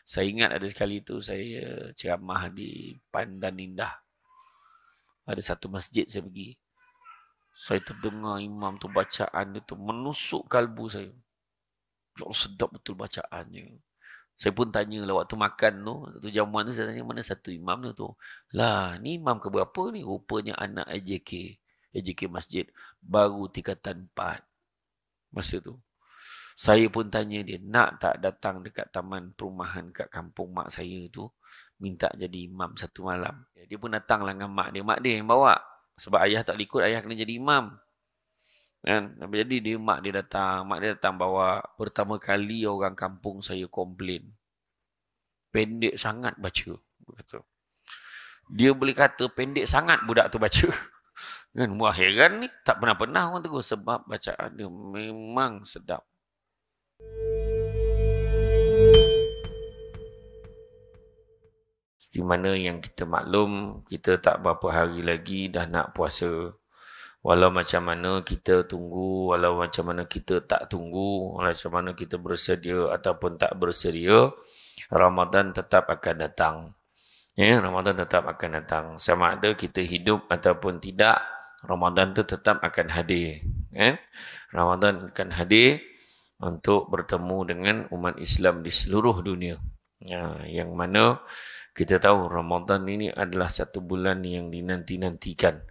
Saya ingat ada sekali tu saya ceramah di Pandan Indah. Ada satu masjid saya pergi. Saya terdengar imam tu bacaan dia tu menusuk kalbu saya. Ya Allah, sedap betul bacaannya. Saya pun tanya lah waktu makan tu jamuan tu saya tanya mana satu imam tu. Lah, ni imam ke berapa ni? Rupanya anak AJK Masjid. Baru tingkatan 4. Masa tu. Saya pun tanya dia, nak tak datang dekat taman perumahan kat kampung mak saya tu, minta jadi imam satu malam. Dia pun datang lah dengan mak dia yang bawa. Sebab ayah tak ikut, ayah kena jadi imam. Kan? Jadi mak dia datang bawa. Pertama kali orang kampung saya komplain. Pendek sangat baca. Dia boleh kata pendek sangat budak tu baca. Kan? Wah, heran ni. Tak pernah-pernah orang tegur sebab bacaan dia memang sedap. Di mana yang kita maklum, kita tak berapa hari lagi dah nak puasa. Walau macam mana kita tunggu, walau macam mana kita tak tunggu, walau macam mana kita bersedia ataupun tak bersedia, Ramadan tetap akan datang. Ya, Ramadan tetap akan datang. Sama ada kita hidup ataupun tidak, Ramadan tu tetap akan hadir. Ya? Ramadan akan hadir untuk bertemu dengan umat Islam di seluruh dunia. Ya, yang mana kita tahu Ramadan ini adalah satu bulan yang dinanti-nantikan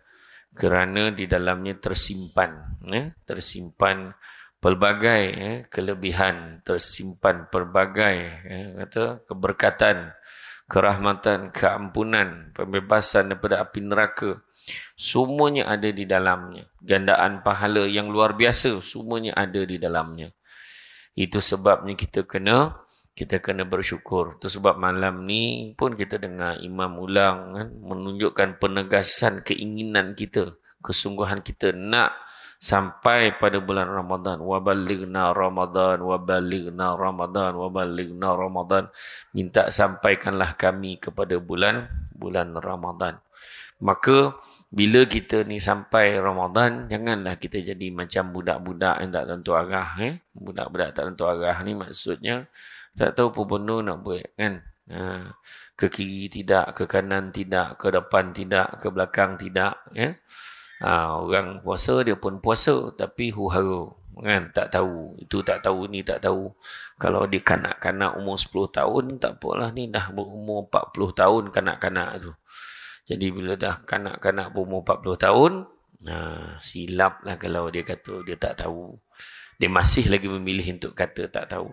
kerana di dalamnya tersimpan pelbagai kelebihan, tersimpan pelbagai keberkatan, kerahmatan, keampunan, pembebasan daripada api neraka. Semuanya ada di dalamnya. Gandaan pahala yang luar biasa, semuanya ada di dalamnya. Itu sebabnya kita kena bersyukur. Itu sebab malam ni pun kita dengar imam ulang menunjukkan penegasan keinginan kita, kesungguhan kita nak sampai pada bulan Ramadan. Wabalighna Ramadan, wabalighna Ramadan, wabalighna Ramadan. Minta sampaikanlah kami kepada bulan Ramadan. Maka bila kita ni sampai Ramadan, janganlah kita jadi macam budak-budak yang tak tentu arah. Budak-budak tak tentu arah ni maksudnya tak tahu apa benda nak buat, kan? Ke kiri tidak, ke kanan tidak, ke depan tidak, ke belakang tidak. Ya? Orang puasa, dia pun puasa, tapi huhara. Kan? Tak tahu. Itu tak tahu, ni tak tahu. Kalau dia kanak-kanak umur 10 tahun, tak apalah, ni dah berumur 40 tahun kanak-kanak tu. Jadi bila dah kanak-kanak berumur 40 tahun, silap lah kalau dia kata dia tak tahu. Dia masih lagi memilih untuk kata tak tahu.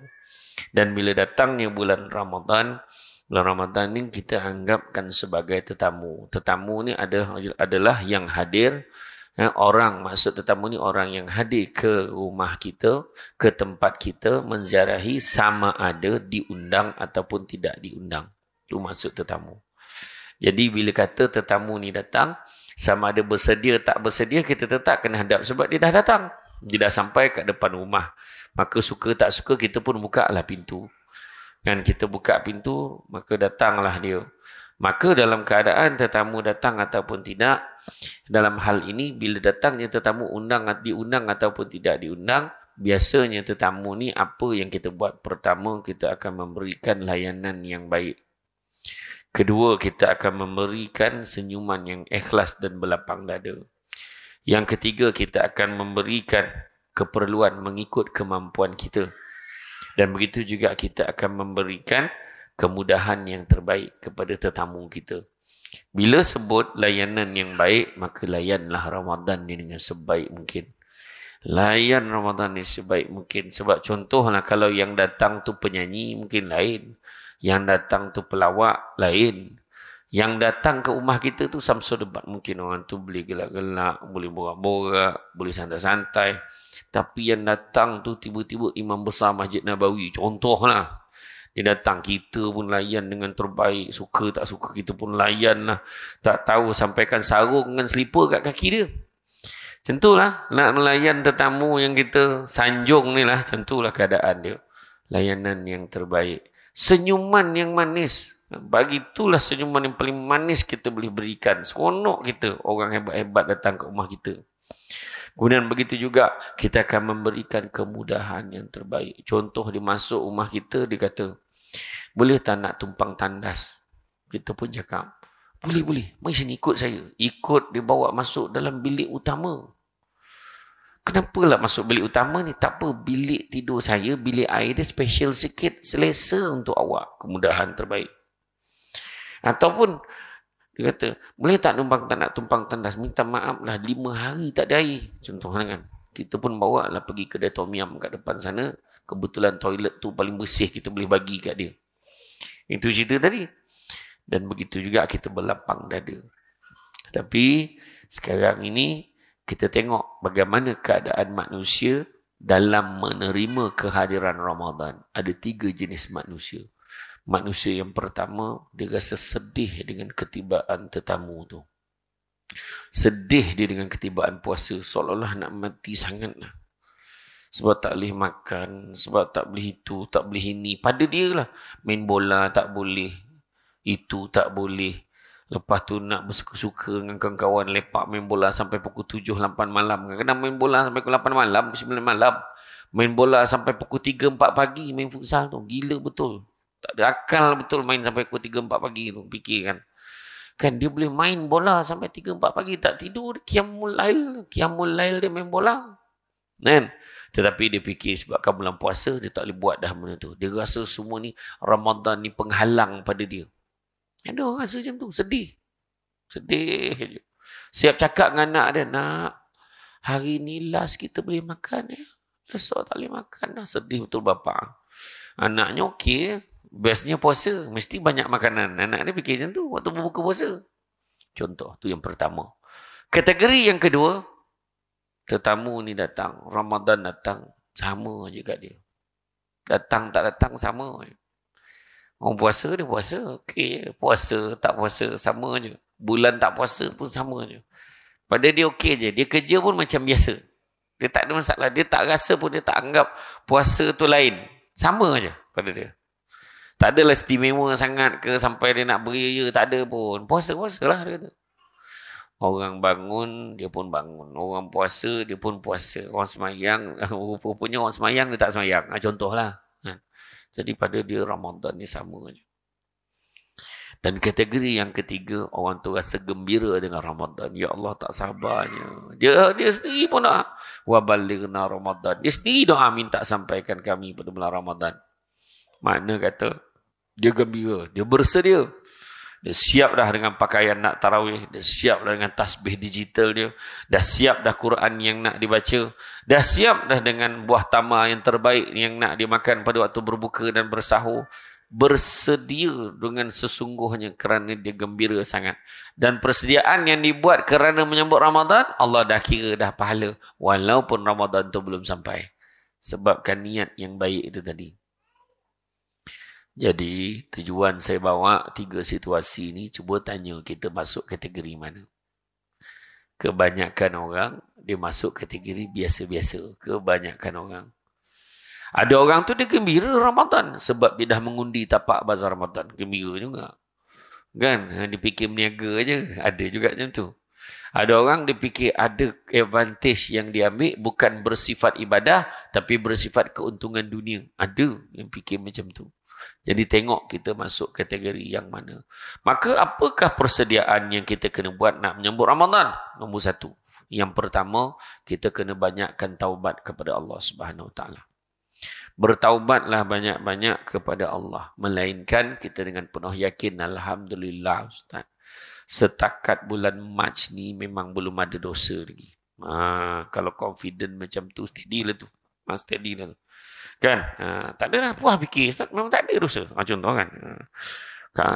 Dan bila datangnya bulan Ramadan ni kita anggapkan sebagai tetamu. Tetamu ni adalah yang hadir. Orang, maksud tetamu ni orang yang hadir ke rumah kita, ke tempat kita, menziarahi sama ada diundang ataupun tidak diundang. Itu maksud tetamu. Jadi bila kata tetamu ni datang, sama ada bersedia tak bersedia, kita tetap kena hadap sebab dia dah datang. Dia dah sampai kat depan rumah. Maka suka tak suka kita pun buka lah pintu. Kan kita buka pintu, maka datanglah dia. Maka dalam keadaan tetamu datang ataupun tidak, dalam hal ini bila datangnya tetamu diundang ataupun tidak diundang, biasanya tetamu ni apa yang kita buat? Pertama, kita akan memberikan layanan yang baik. Kedua, kita akan memberikan senyuman yang ikhlas dan berlapang dada. Yang ketiga, kita akan memberikan keperluan mengikut kemampuan kita. Dan begitu juga kita akan memberikan kemudahan yang terbaik kepada tetamu kita. Bila sebut layanan yang baik, maka layanlah Ramadan ni dengan sebaik mungkin. Layan Ramadan ni sebaik mungkin. Sebab contohlah kalau yang datang tu penyanyi, mungkin lain. Yang datang tu pelawak, lain. Yang datang ke rumah kita tu Samsul Debat. Mungkin orang tu boleh gelak-gelak, boleh borak-borak, boleh santai-santai. Tapi yang datang tu tiba-tiba Imam Besar Masjid Nabawi. Contohlah. Dia datang, kita pun layan dengan terbaik. Suka tak suka kita pun layan lah. Tak tahu sampaikan sarung dengan selipar kat kaki dia. Tentulah nak melayan tetamu yang kita sanjung ni lah. Tentulah keadaan dia. Layanan yang terbaik. Senyuman yang manis. Bagi itulah senyuman yang paling manis kita boleh berikan. Seronok kita orang hebat-hebat datang ke rumah kita. Kemudian begitu juga kita akan memberikan kemudahan yang terbaik. Contoh dia masuk rumah kita, dia kata, Boleh tak nak tumpang tandas? Kita pun cakap, boleh. Mari sini ikut saya. Ikut dia bawa masuk dalam bilik utama. Kenapalah masuk bilik utama ni? Tak apa, bilik tidur saya, bilik air dia special sikit, selesa untuk awak. Kemudahan terbaik. Ataupun dia kata, boleh tak tak nak tumpang tandas? Minta maaf lah, 5 hari tak ada air. Contohnya kan. Kita pun bawa lah pergi kedai Tom Yum kat depan sana. Kebetulan toilet tu paling bersih, kita boleh bagi kat dia. Itu cerita tadi. Dan begitu juga kita berlapang dada. Tapi sekarang ini kita tengok bagaimana keadaan manusia dalam menerima kehadiran Ramadan. Ada 3 jenis manusia. Manusia yang pertama, dia rasa sedih dengan ketibaan tetamu tu. Sedih dia dengan ketibaan puasa. Seolah-olah nak mati sangat lah. Sebab tak boleh makan, sebab tak boleh itu, tak boleh ini. Pada dia lah. Main bola tak boleh. Itu tak boleh. Lepas tu nak bersuka-suka dengan kawan-kawan, lepak main bola sampai pukul 7, 8 malam. Kadang-kadang main bola sampai pukul 8 malam, 9 malam. Main bola sampai pukul 3, 4 pagi main futsal tu. Gila betul. Tak ada akal betul main sampai pukul 3, 4 pagi tu. Fikir kan. Kan dia boleh main bola sampai 3, 4 pagi. Tak tidur. Qiyamul Lail dia main bola. Kan? Tetapi dia fikir sebabkan bulan puasa, dia tak boleh buat dah benda tu. Dia rasa semua ni, Ramadan ni penghalang pada dia. Ada orang rasa macam tu. Sedih je. Siap cakap dengan anak dia, nak, hari ni last kita boleh makan ya. Esok tak boleh makan dah. Sedih betul bapa. Anaknya okey. Bestnya puasa. Mesti banyak makanan. Anak dia fikir macam tu waktu berbuka puasa. Contoh. Tu yang pertama. Kategori yang kedua. Tetamu ni datang. Ramadan datang. Sama je kat dia. Datang tak datang sama je. Orang puasa dia puasa. Okey je. Puasa tak puasa sama je. Bulan tak puasa pun sama je. Pada dia okey je. Dia kerja pun macam biasa. Dia tak ada masalah. Dia tak rasa pun, dia tak anggap puasa tu lain. Sama je pada dia. Tak adalah istimewa sangat ke sampai dia nak beria. Tak ada pun. Puasa-puasa lah dia kata. Orang bangun, dia pun bangun. Orang puasa, dia pun puasa. Orang semayang, rupanya orang semayang, dia tak semayang. Contohlah. Jadi pada dia Ramadan ni sama je. Dan kategori yang ketiga, orang tu rasa gembira dengan Ramadan. Ya Allah, tak sabarnya. Dia sendiri pun doa. Wa balighna Ramadan. Dia sendiri doa minta sampaikan kami pada bulan Ramadan. Makna kata, dia gembira. Dia bersedia. Dia siap dah dengan pakaian nak tarawih. Dia siap dah dengan tasbih digital dia. Dah siap dah Quran yang nak dibaca. Dah siap dah dengan buah tamar yang terbaik yang nak dimakan pada waktu berbuka dan bersahur. Bersedia dengan sesungguhnya kerana dia gembira sangat. Dan persediaan yang dibuat kerana menyambut Ramadan, Allah dah kira dah pahala. Walaupun Ramadan tu belum sampai. Sebabkan niat yang baik itu tadi. Jadi, tujuan saya bawa 3 situasi ni, cuba tanya kita masuk kategori mana. Kebanyakan orang, dia masuk kategori biasa-biasa. Kebanyakan orang. Ada orang tu dia gembira Ramadan sebab dia dah mengundi tapak bazar Ramadan. Gembira juga. Kan? Dia fikir meniaga je. Ada juga macam tu. Ada orang dia fikir ada advantage yang diambil bukan bersifat ibadah tapi bersifat keuntungan dunia. Ada yang fikir macam tu. Jadi tengok kita masuk kategori yang mana. Maka apakah persediaan yang kita kena buat nak menyambut Ramadan? Nombor 1. Yang pertama, kita kena banyakkan taubat kepada Allah Subhanahu Wa Taala. Bertaubatlah banyak-banyak kepada Allah. Melainkan kita dengan penuh yakin, Alhamdulillah Ustaz. Setakat bulan Mac ni memang belum ada dosa lagi. Kalau confident macam tu, steady lah tu. Steady lah tu. Kan? Tak ada lah puas fikir. Memang tak ada dosa. Contoh kan?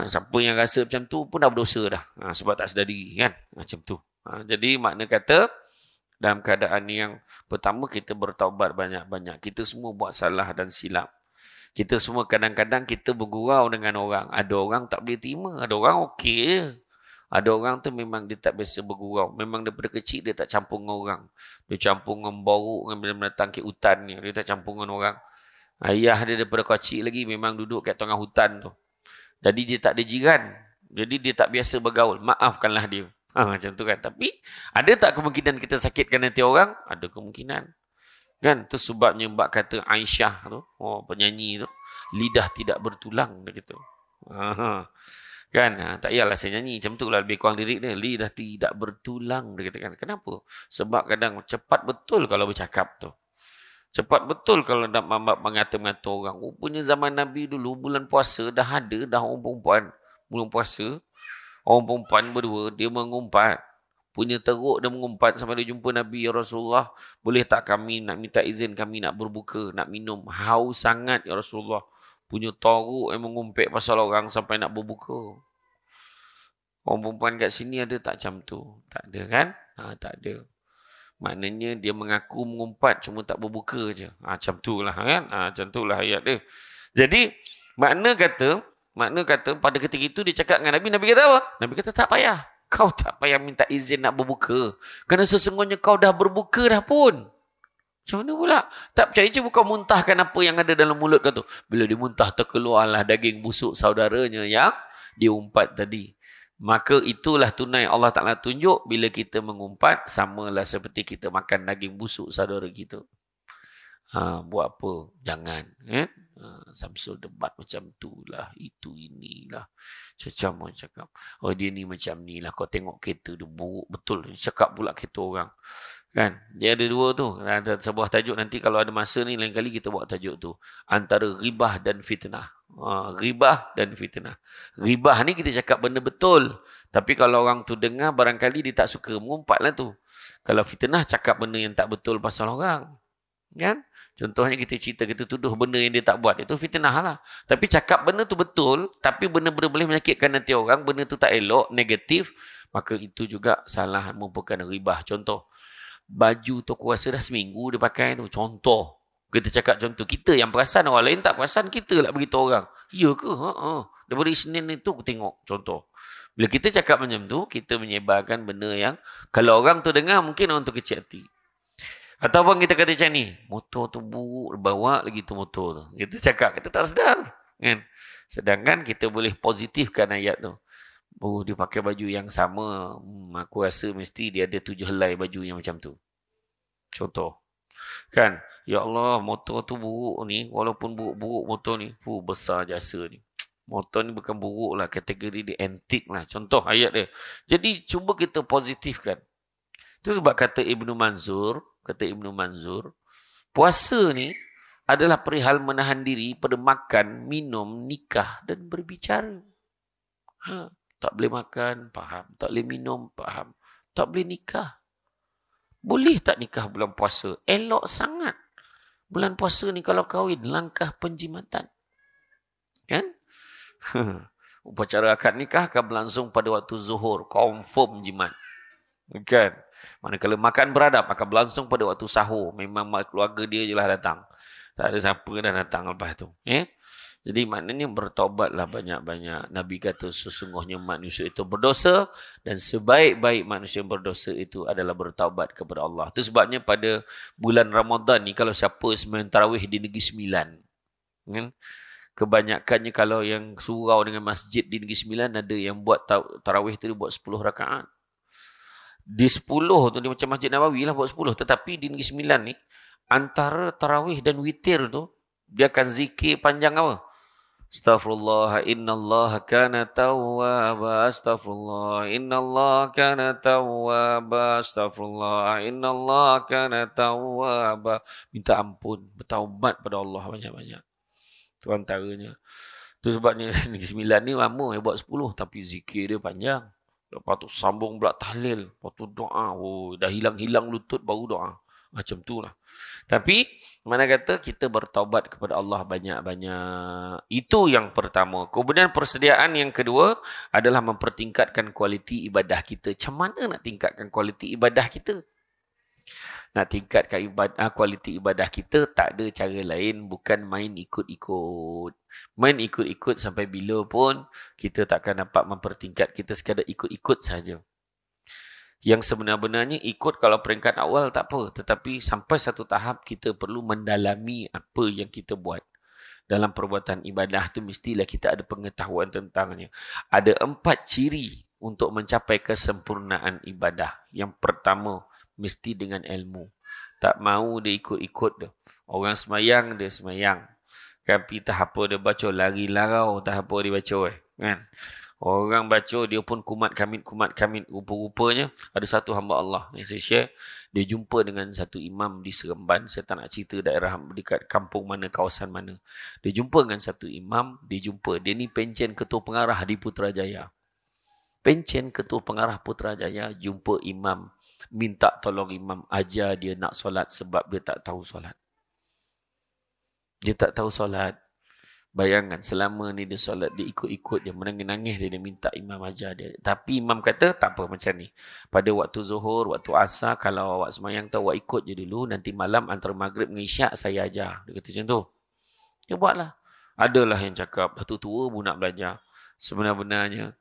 Siapa yang rasa macam tu pun dah berdosa dah. Sebab tak sedar diri kan? Macam tu. Jadi makna kata, dalam keadaan yang pertama kita bertaubat banyak-banyak. Kita semua buat salah dan silap. Kita semua kadang-kadang kita bergurau dengan orang. Ada orang tak boleh terima. Ada orang okey je. Ada orang tu memang dia tak biasa bergurau. Memang daripada kecil dia tak campur dengan orang. Dia campur dengan boruk, dengan binatang ke hutan ni. Dia tak campur dengan orang. Ayah dia daripada kecil lagi memang duduk kat tengah hutan tu. Jadi dia tak ada jiran. Jadi dia tak biasa bergaul. Maafkanlah dia. Macam tu kan. Tapi ada tak kemungkinan kita sakitkan hati orang? Ada kemungkinan. Kan? Tu sebabnya Mbak kata Aisyah tu. Penyanyi tu. lidah tidak bertulang. Dia kata. Kan? Tak payahlah saya nyanyi. Macam tu lah lebih kurang lirik dia. Lidah tidak bertulang. Dia kata. Kenapa? Sebab kadang cepat betul kalau bercakap tu. Cepat betul kalau nak mengata-ngata orang. Rupanya zaman Nabi dulu, bulan puasa dah ada dah orang perempuan. Bulan puasa, orang perempuan berdua, dia mengumpat. Punya teruk dia mengumpat sampai dia jumpa Nabi, ya Rasulullah. Boleh tak kami nak minta izin kami nak berbuka, nak minum. Haus sangat ya Rasulullah. Punya teruk yang mengumpet pasal orang sampai nak berbuka. Orang perempuan kat sini ada tak macam tu? Tak ada kan? Tak ada. Maknanya dia mengaku mengumpat cuma tak berbuka je. Macam tu lah kan. Macam tu lah ayat dia. Jadi makna kata pada ketika itu dia cakap dengan Nabi. Nabi kata apa? Nabi kata tak payah. Kau tak payah minta izin nak berbuka. Kerana sesungguhnya kau dah berbuka dah pun. Macam mana pula? Tak percaya je kau muntahkan apa yang ada dalam mulut kau tu. Bila dia muntah terkeluarlah daging busuk saudaranya yang diumpat tadi. Maka itulah tunai Allah Ta'ala tunjuk bila kita mengumpat samalah seperti kita makan daging busuk saudara kita. Buat apa? Jangan. Samsul debat macam tu lah. Itu inilah. Macam cakap. Oh dia ni macam ni lah. Kau tengok kereta dia buruk betul. Cakap pula kereta orang. Kan? Dia ada dua tu. Ada sebuah tajuk nanti kalau ada masa ni lain kali kita buat tajuk tu. Antara ribah dan fitnah. Ribah dan fitnah. Ribah ni kita cakap benda betul. Tapi kalau orang tu dengar barangkali dia tak suka. Mengumpat lah tu. Kalau fitnah cakap benda yang tak betul pasal orang. Kan? Contohnya kita cerita, kita tuduh benda yang dia tak buat. Itu fitnah lah. Tapi cakap benda tu betul. Tapi benda-benda boleh menyakitkan nanti orang. Benda tu tak elok, negatif. Maka itu juga salah merupakan ribah. Contoh. Baju toko rasa dah seminggu dia pakai tu. Contoh. Kita cakap contoh. Kita yang perasan, orang lain tak perasan. Kita lah beritahu orang. Ya ke? Daripada Isnin itu aku tengok. Contoh. Bila kita cakap macam tu, kita menyebarkan benda yang kalau orang tu dengar, mungkin orang tu kecil hati. Ataupun kita kata macam ni. Motor tu buruk. Bawa lagi tu motor tu. Kita cakap. Kita tak sedar. Kan? Sedangkan kita boleh positifkan ayat tu. Oh, dia pakai baju yang sama. Aku rasa mesti dia ada 7 helai baju yang macam tu. Contoh. Kan? Ya Allah, motor tu buruk ni. Walaupun buruk-buruk motor ni. Besar jasa ni. Motor ni bukan buruk lah. Kategori dia antik lah. Contoh ayat dia. Jadi, cuba kita positifkan. Itu sebab kata Ibnu Manzur. Puasa ni adalah perihal menahan diri pada makan, minum, nikah dan berbicara. Tak boleh makan, faham. Tak boleh minum, faham. Tak boleh nikah. Boleh tak nikah bulan puasa? Elok sangat. Bulan puasa ni kalau kahwin, langkah penjimatan. Kan? Upacara akad nikah akan berlangsung pada waktu zuhur. Confirm jimat. Kan? Manakala makan beradab akan berlangsung pada waktu sahur. Memang keluarga dia je lah datang. Tak ada siapa dah datang lepas tu. Jadi maknanya bertaubatlah banyak-banyak. Nabi kata sesungguhnya manusia itu berdosa. Dan sebaik-baik manusia yang berdosa itu adalah bertaubat kepada Allah. Itu sebabnya pada bulan Ramadan ni kalau siapa sembahyang tarawih di Negeri Sembilan. Kebanyakannya kalau yang surau dengan masjid di Negeri Sembilan ada yang buat tarawih tu dia buat 10 rakaat. Di 10 tu dia macam Masjid Nabawi lah buat 10. Tetapi di Negeri Sembilan ni antara tarawih dan witir tu dia akan zikir panjang apa? Astaghfirullah innallaha kana tawwaba astaghfirullah innallaha kana tawwaba astaghfirullah innallaha kana tawwaba. Minta ampun, bertaubat pada Allah banyak-banyak. Itu antaranya. Itu sebabnya Negeri Sembilan ni lama yang buat 10 tapi zikir dia panjang. Lepas tu sambung pula tahlil. Lepas tu doa. Dah hilang-hilang lutut baru doa. Macam tu lah. Tapi, mana kata kita bertaubat kepada Allah banyak-banyak. Itu yang pertama. Kemudian persediaan yang kedua adalah mempertingkatkan kualiti ibadah kita. Macam mana nak tingkatkan kualiti ibadah kita? Nak tingkatkan kualiti ibadah kita, tak ada cara lain. Bukan main ikut-ikut. Main ikut-ikut sampai bila pun kita takkan dapat mempertingkat. Kita sekadar ikut-ikut saja. Yang sebenar-benarnya ikut kalau peringkat awal tak apa. Tetapi sampai satu tahap kita perlu mendalami apa yang kita buat. Dalam perbuatan ibadah tu mestilah kita ada pengetahuan tentangnya. Ada 4 ciri untuk mencapai kesempurnaan ibadah. Yang pertama, mesti dengan ilmu. Tak mau dia ikut-ikut dia. Orang semayang, dia semayang. Tapi tak apa dia baca, lari larau tak apa dia baca kan. Orang baca dia pun kumat kamit. Rupa-rupanya ada satu hamba Allah yang saya share, dia jumpa dengan satu imam di Seremban. Saya tak nak cerita daerah dekat kampung mana, kawasan mana. Dia jumpa dengan satu imam, dia ni pencen ketua pengarah di Putrajaya. Pencen ketua pengarah Putrajaya jumpa imam, minta tolong imam ajar dia nak solat sebab dia tak tahu solat. Dia tak tahu solat. Bayangkan selama ni dia solat, dia ikut-ikut, dia menangis-nangis, dia minta imam ajar dia. Tapi imam kata, tak apa macam ni. Pada waktu zuhur, waktu asar, kalau awak semayang tu, awak ikut je dulu. Nanti malam antara maghrib dengan isyak, saya ajar. Dia kata macam tu. Dia buatlah. Adalah yang cakap, dah tua pun nak belajar. Sebenarnya,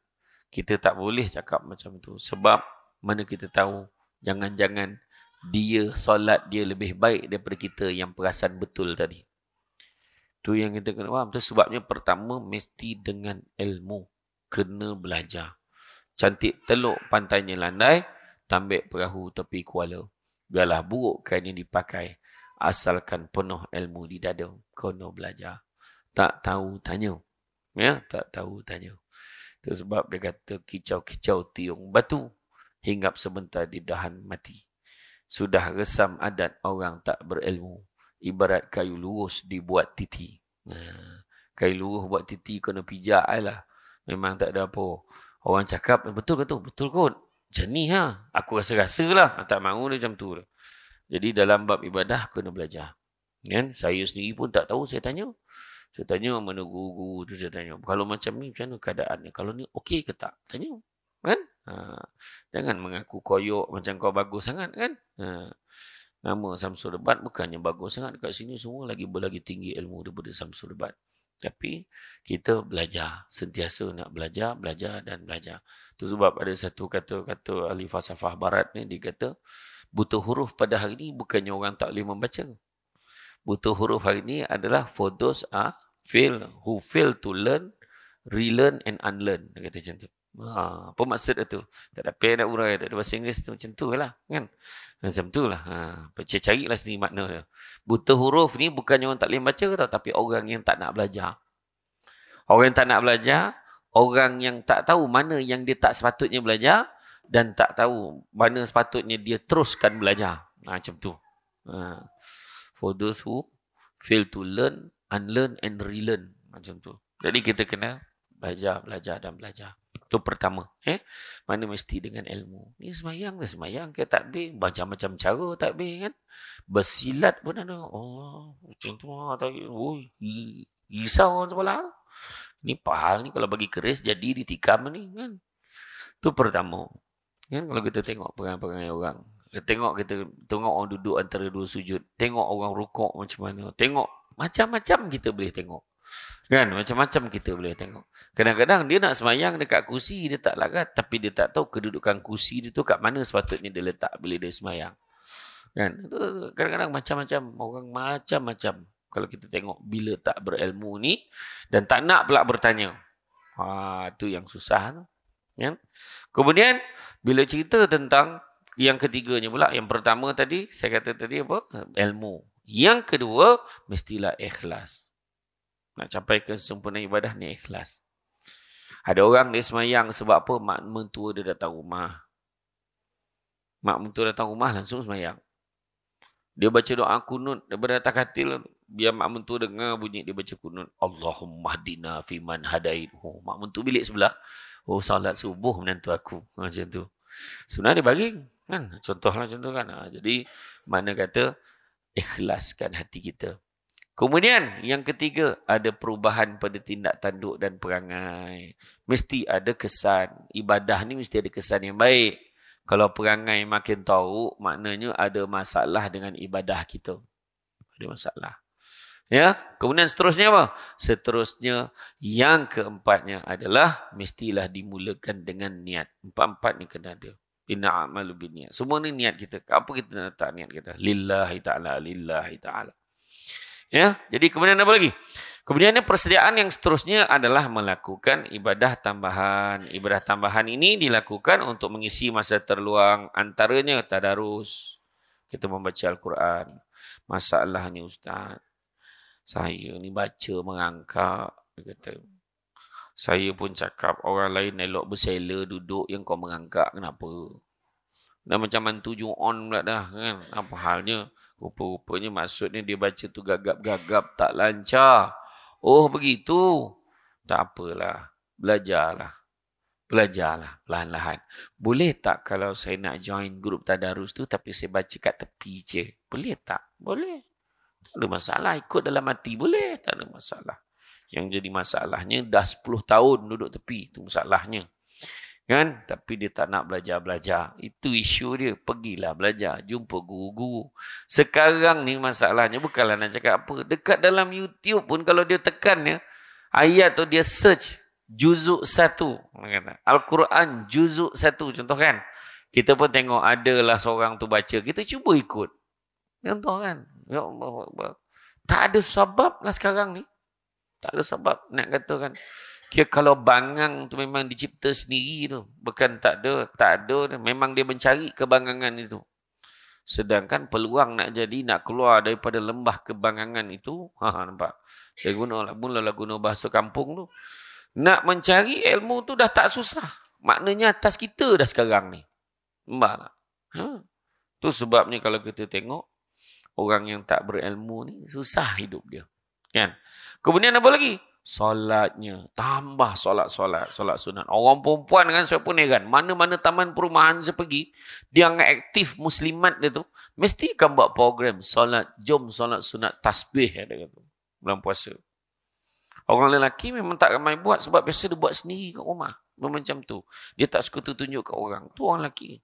kita tak boleh cakap macam tu. Sebab, mana kita tahu, jangan-jangan dia solat dia lebih baik daripada kita yang perasan betul tadi. Tu yang kita kena faham. Tu sebabnya pertama mesti dengan ilmu. Kena belajar. Cantik teluk pantainya landai, tambik perahu tepi kuala. Biarlah buruk kain yang dipakai, asalkan penuh ilmu di dada. Kena belajar. Tak tahu tanya. Ya, tak tahu tanya. Tu sebab dia kata kicau-kicau tiung batu, hinggap sebentar di dahan mati. Sudah resam adat orang tak berilmu. Ibarat kayu lurus dibuat titi. Kayu lurus buat titi kena pijak lah. Memang tak ada apa. Orang cakap, betul kot. Macam ni ha. Aku rasa-rasa lah. Tak mahu dia macam tu lah. Jadi dalam bab ibadah kena belajar. Kan? Saya sendiri pun tak tahu, saya tanya. Saya tanya mana guru-guru tu, saya tanya. Kalau macam ni, macam mana keadaannya? Kalau ni okey ke tak? Tanya. Kan? Jangan mengaku koyok macam kau bagus sangat kan? Nama Samsul Debat bukannya bagus sangat. Dekat sini semua lagi tinggi ilmu daripada Samsul Debat. Tapi kita belajar. Sentiasa nak belajar dan belajar. Itu sebab ada satu kata ahli falsafah barat ni, dia kata, buta huruf pada hari ni bukannya orang tak boleh membaca. Buta huruf hari ni adalah for those who fail to learn, relearn and unlearn. Dia kata macam tu. Apa maksud itu? Tak ada apa nak urai, tak ada bahasa Inggeris tu macam tu lah kan. Macam tu lah. Carilah sendiri makna dia. Buta huruf ni bukannya orang tak boleh baca tau, tapi orang yang tak nak belajar. Orang yang tak nak belajar, orang yang tak tahu mana yang dia tak sepatutnya belajar dan tak tahu mana sepatutnya dia teruskan belajar. Macam tu. For those who fail to learn, unlearn and relearn. Macam tu. Jadi kita kena belajar dan belajar. Itu pertama. Mana mesti dengan ilmu. Ni semayang. Ke takbir. Macam-macam cara takbir kan. Bersilat pun ada. Oh, macam tu. Risau orang sebelah. Ni pahal ni kalau bagi keris jadi ditikam ni kan. Itu pertama. Kan? Kalau kita tengok perangai-perangai orang. Tengok orang duduk antara dua sujud. Tengok orang rukuk macam mana. Tengok. Macam-macam kita boleh tengok. Kan? Macam-macam kita boleh tengok. Kadang-kadang dia nak semayang dekat kursi, dia tak larat. Tapi dia tak tahu kedudukan kursi dia tu kat mana sepatutnya dia letak bila dia semayang. Kan? Kadang-kadang macam-macam. Orang macam-macam. Kalau kita tengok bila tak berilmu ni. Dan tak nak pula bertanya. Itu yang susah tu. Kan? Kemudian, bila cerita tentang yang ketiganya pula. Yang pertama tadi, saya kata tadi apa? Ilmu. Yang kedua, mestilah ikhlas. Nak capai kesempurnaan ibadah ni ikhlas. Ada orang dia semayang sebab apa? Mak mentua dia datang rumah. Mak mentua datang rumah langsung semayang. Dia baca doa kunut daripada atas katil. Biar mak mentua dengar bunyi dia baca kunut. Allahumma hdina fiman hadait. Mak mentua bilik sebelah. Salat subuh menantu aku. Macam tu. Sebenarnya dia baring. Kan? Contohlah contoh kan. Jadi mana kata ikhlaskan hati kita. Kemudian yang ketiga, ada perubahan pada tindak tanduk dan perangai. Mesti ada kesan. Ibadah ni mesti ada kesan yang baik. Kalau perangai makin tahu, maknanya ada masalah dengan ibadah kita. Ada masalah. Ya, kemudian seterusnya apa? Seterusnya yang keempatnya adalah mestilah dimulakan dengan niat. Empat-empat ni kena ada. Inna a'malu binniat. Semua ni niat kita. Apa kita nak letak niat kita? Lillahi ta'ala, lillahi ta'ala. Ya, jadi kemudian apa lagi? Kemudian persediaan yang seterusnya adalah melakukan ibadah tambahan. Ibadah tambahan ini dilakukan untuk mengisi masa terluang, antaranya tadarus. Kita membaca Al-Quran. Masalahnya Ustaz. Saya ni baca merangkak. Dia kata. Saya pun cakap orang lain elok bersela duduk yang kau merangkak. Kenapa? Dah macam mantu on pula dah kan. Apa halnya? Rupa-rupanya maksudnya dia baca tu gagap-gagap tak lancar. Oh begitu. Tak apalah. Belajarlah. Belajarlah perlahan-lahan. Boleh tak kalau saya nak join grup tadarus tu tapi saya baca kat tepi je? Boleh tak? Boleh. Tak ada masalah. Ikut dalam hati boleh. Tak ada masalah. Yang jadi masalahnya dah 10 tahun duduk tepi. Itu masalahnya. Kan? Tapi dia tak nak belajar-belajar. Itu isu dia. Pergilah belajar. Jumpa guru-guru. Sekarang ni masalahnya bukanlah nak cakap apa. Dekat dalam YouTube pun kalau dia tekan ya, ayat tu dia search juzuk 1. Al-Quran juzuk 1. Contoh kan. Kita pun tengok adalah seorang tu baca. Kita cuba ikut. Contoh kan. Ya Allah. Tak ada sebab lah sekarang ni. Tak ada sebab nak katakan. Kira kalau bangang tu memang dicipta sendiri tu. Bukan tak ada. Tak ada. Memang dia mencari kebangangan itu. Sedangkan peluang nak jadi, nak keluar daripada lembah kebangangan itu. Nampak? Saya mulalah guna bahasa kampung tu. Nak mencari ilmu tu dah tak susah. Maknanya atas kita dah sekarang ni. Nampak tak? Tu sebabnya kalau kita tengok. Orang yang tak berilmu ni susah hidup dia. Kan? Kemudian apa lagi? Solatnya. Tambah solat sunat. Orang perempuan kan saya pun heran. Mana-mana taman perumahan saya pergi. Dia yang aktif muslimat dia tu. Mesti akan buat program solat. Jom solat sunat tasbih. Dia kata. Bulan puasa. Orang lelaki memang tak ramai buat. Sebab biasa dia buat sendiri kat rumah. Macam tu. Dia tak suka tunjuk kat orang. Tu orang lelaki.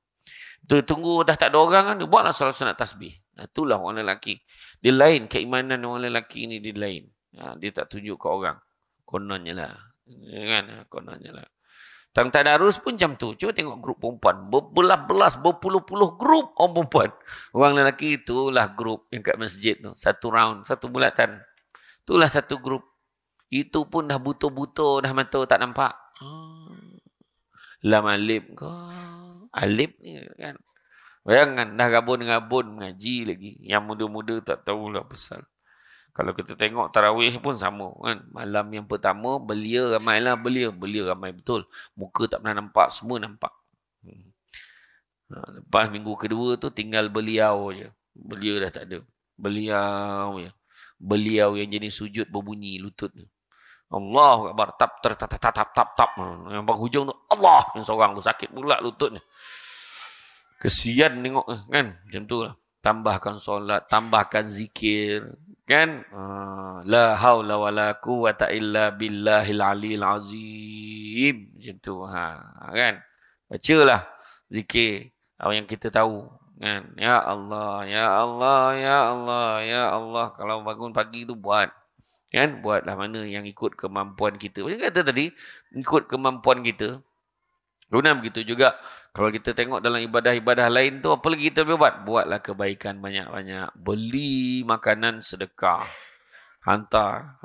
Tunggu dah tak ada orang kan. Dia buatlah solat sunat tasbih. Itulah orang lelaki. Dia lain. Keimanan orang lelaki ni dia lain. Dia tak tunjuk ke orang. Kononnya lah. Kan? Kononnya lah. Tang tadarus pun macam tu. Cuba tengok grup perempuan. Berbelas-belas, berpuluh-puluh grup orang perempuan. Orang lelaki itulah grup yang kat masjid tu. Satu round, satu bulatan. Itulah satu grup. Itu pun dah buto-buto, dah mata tak nampak. Lam alif ke? Alif ni kan. Bayangkan dah gabun-gabun mengaji lagi. Yang muda-muda tak tahulah pasal. Kalau kita tengok tarawih pun sama kan. Malam yang pertama belia ramailah belia. Belia ramai betul. Muka tak pernah nampak. Semua nampak. Lepas minggu kedua tu tinggal beliau je. Belia dah tak ada. Beliau je. Beliau yang jenis sujud berbunyi lutut tu. Allahu Akbar. Tap. Yang penghujung tu Allah. Yang seorang tu sakit pula lututnya. Kesian tengok kan. Macam tu lah. Tambahkan solat. Tambahkan zikir. Kan? La haula wa la quwata illa billahil aliyil azim. Macam tu. Kan? Bacalah zikir. Apa yang kita tahu. Kan? Ya Allah, Ya Allah, Ya Allah, Ya Allah. Kalau bangun pagi tu buat. Kan? Buatlah mana yang ikut kemampuan kita. Macam kata tadi, ikut kemampuan kita. Kemudian begitu juga. Kalau kita tengok dalam ibadah-ibadah lain tu, apa lagi kita boleh buat? Buatlah kebaikan banyak-banyak. Beli makanan sedekah. Hantar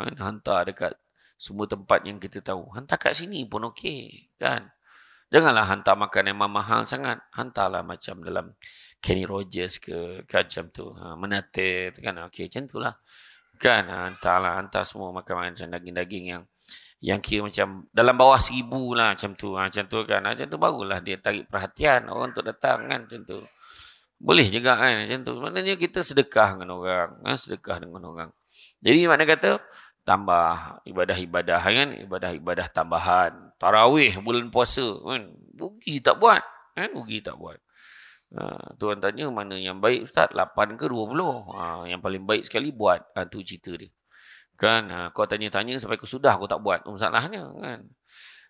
dekat semua tempat yang kita tahu. Hantar kat sini pun okey. Kan? Janganlah hantar makanan yang mahal sangat. Hantarlah macam dalam Kenny Rogers ke macam tu. Menate kan. Okey, macam tu lah. Kan? Hantar semua makanan macam daging-daging yang kira macam dalam bawah 1,000 lah macam tu kan. Macam tu barulah dia tarik perhatian orang untuk datang kan macam tu. Boleh juga kan macam tu. Maknanya kita sedekah dengan orang. Sedekah dengan orang. Jadi makna kata tambah ibadah-ibadah kan. Ibadah-ibadah tambahan. Tarawih bulan puasa kan. Rugi tak buat. Kan? Rugi tak buat. Tuan tanya mana yang baik Ustaz? 8 ke 20? Yang paling baik sekali buat. Tu cerita dia. Kan, kau tanya-tanya sampai aku sudah aku tak buat. Masalahnya kan.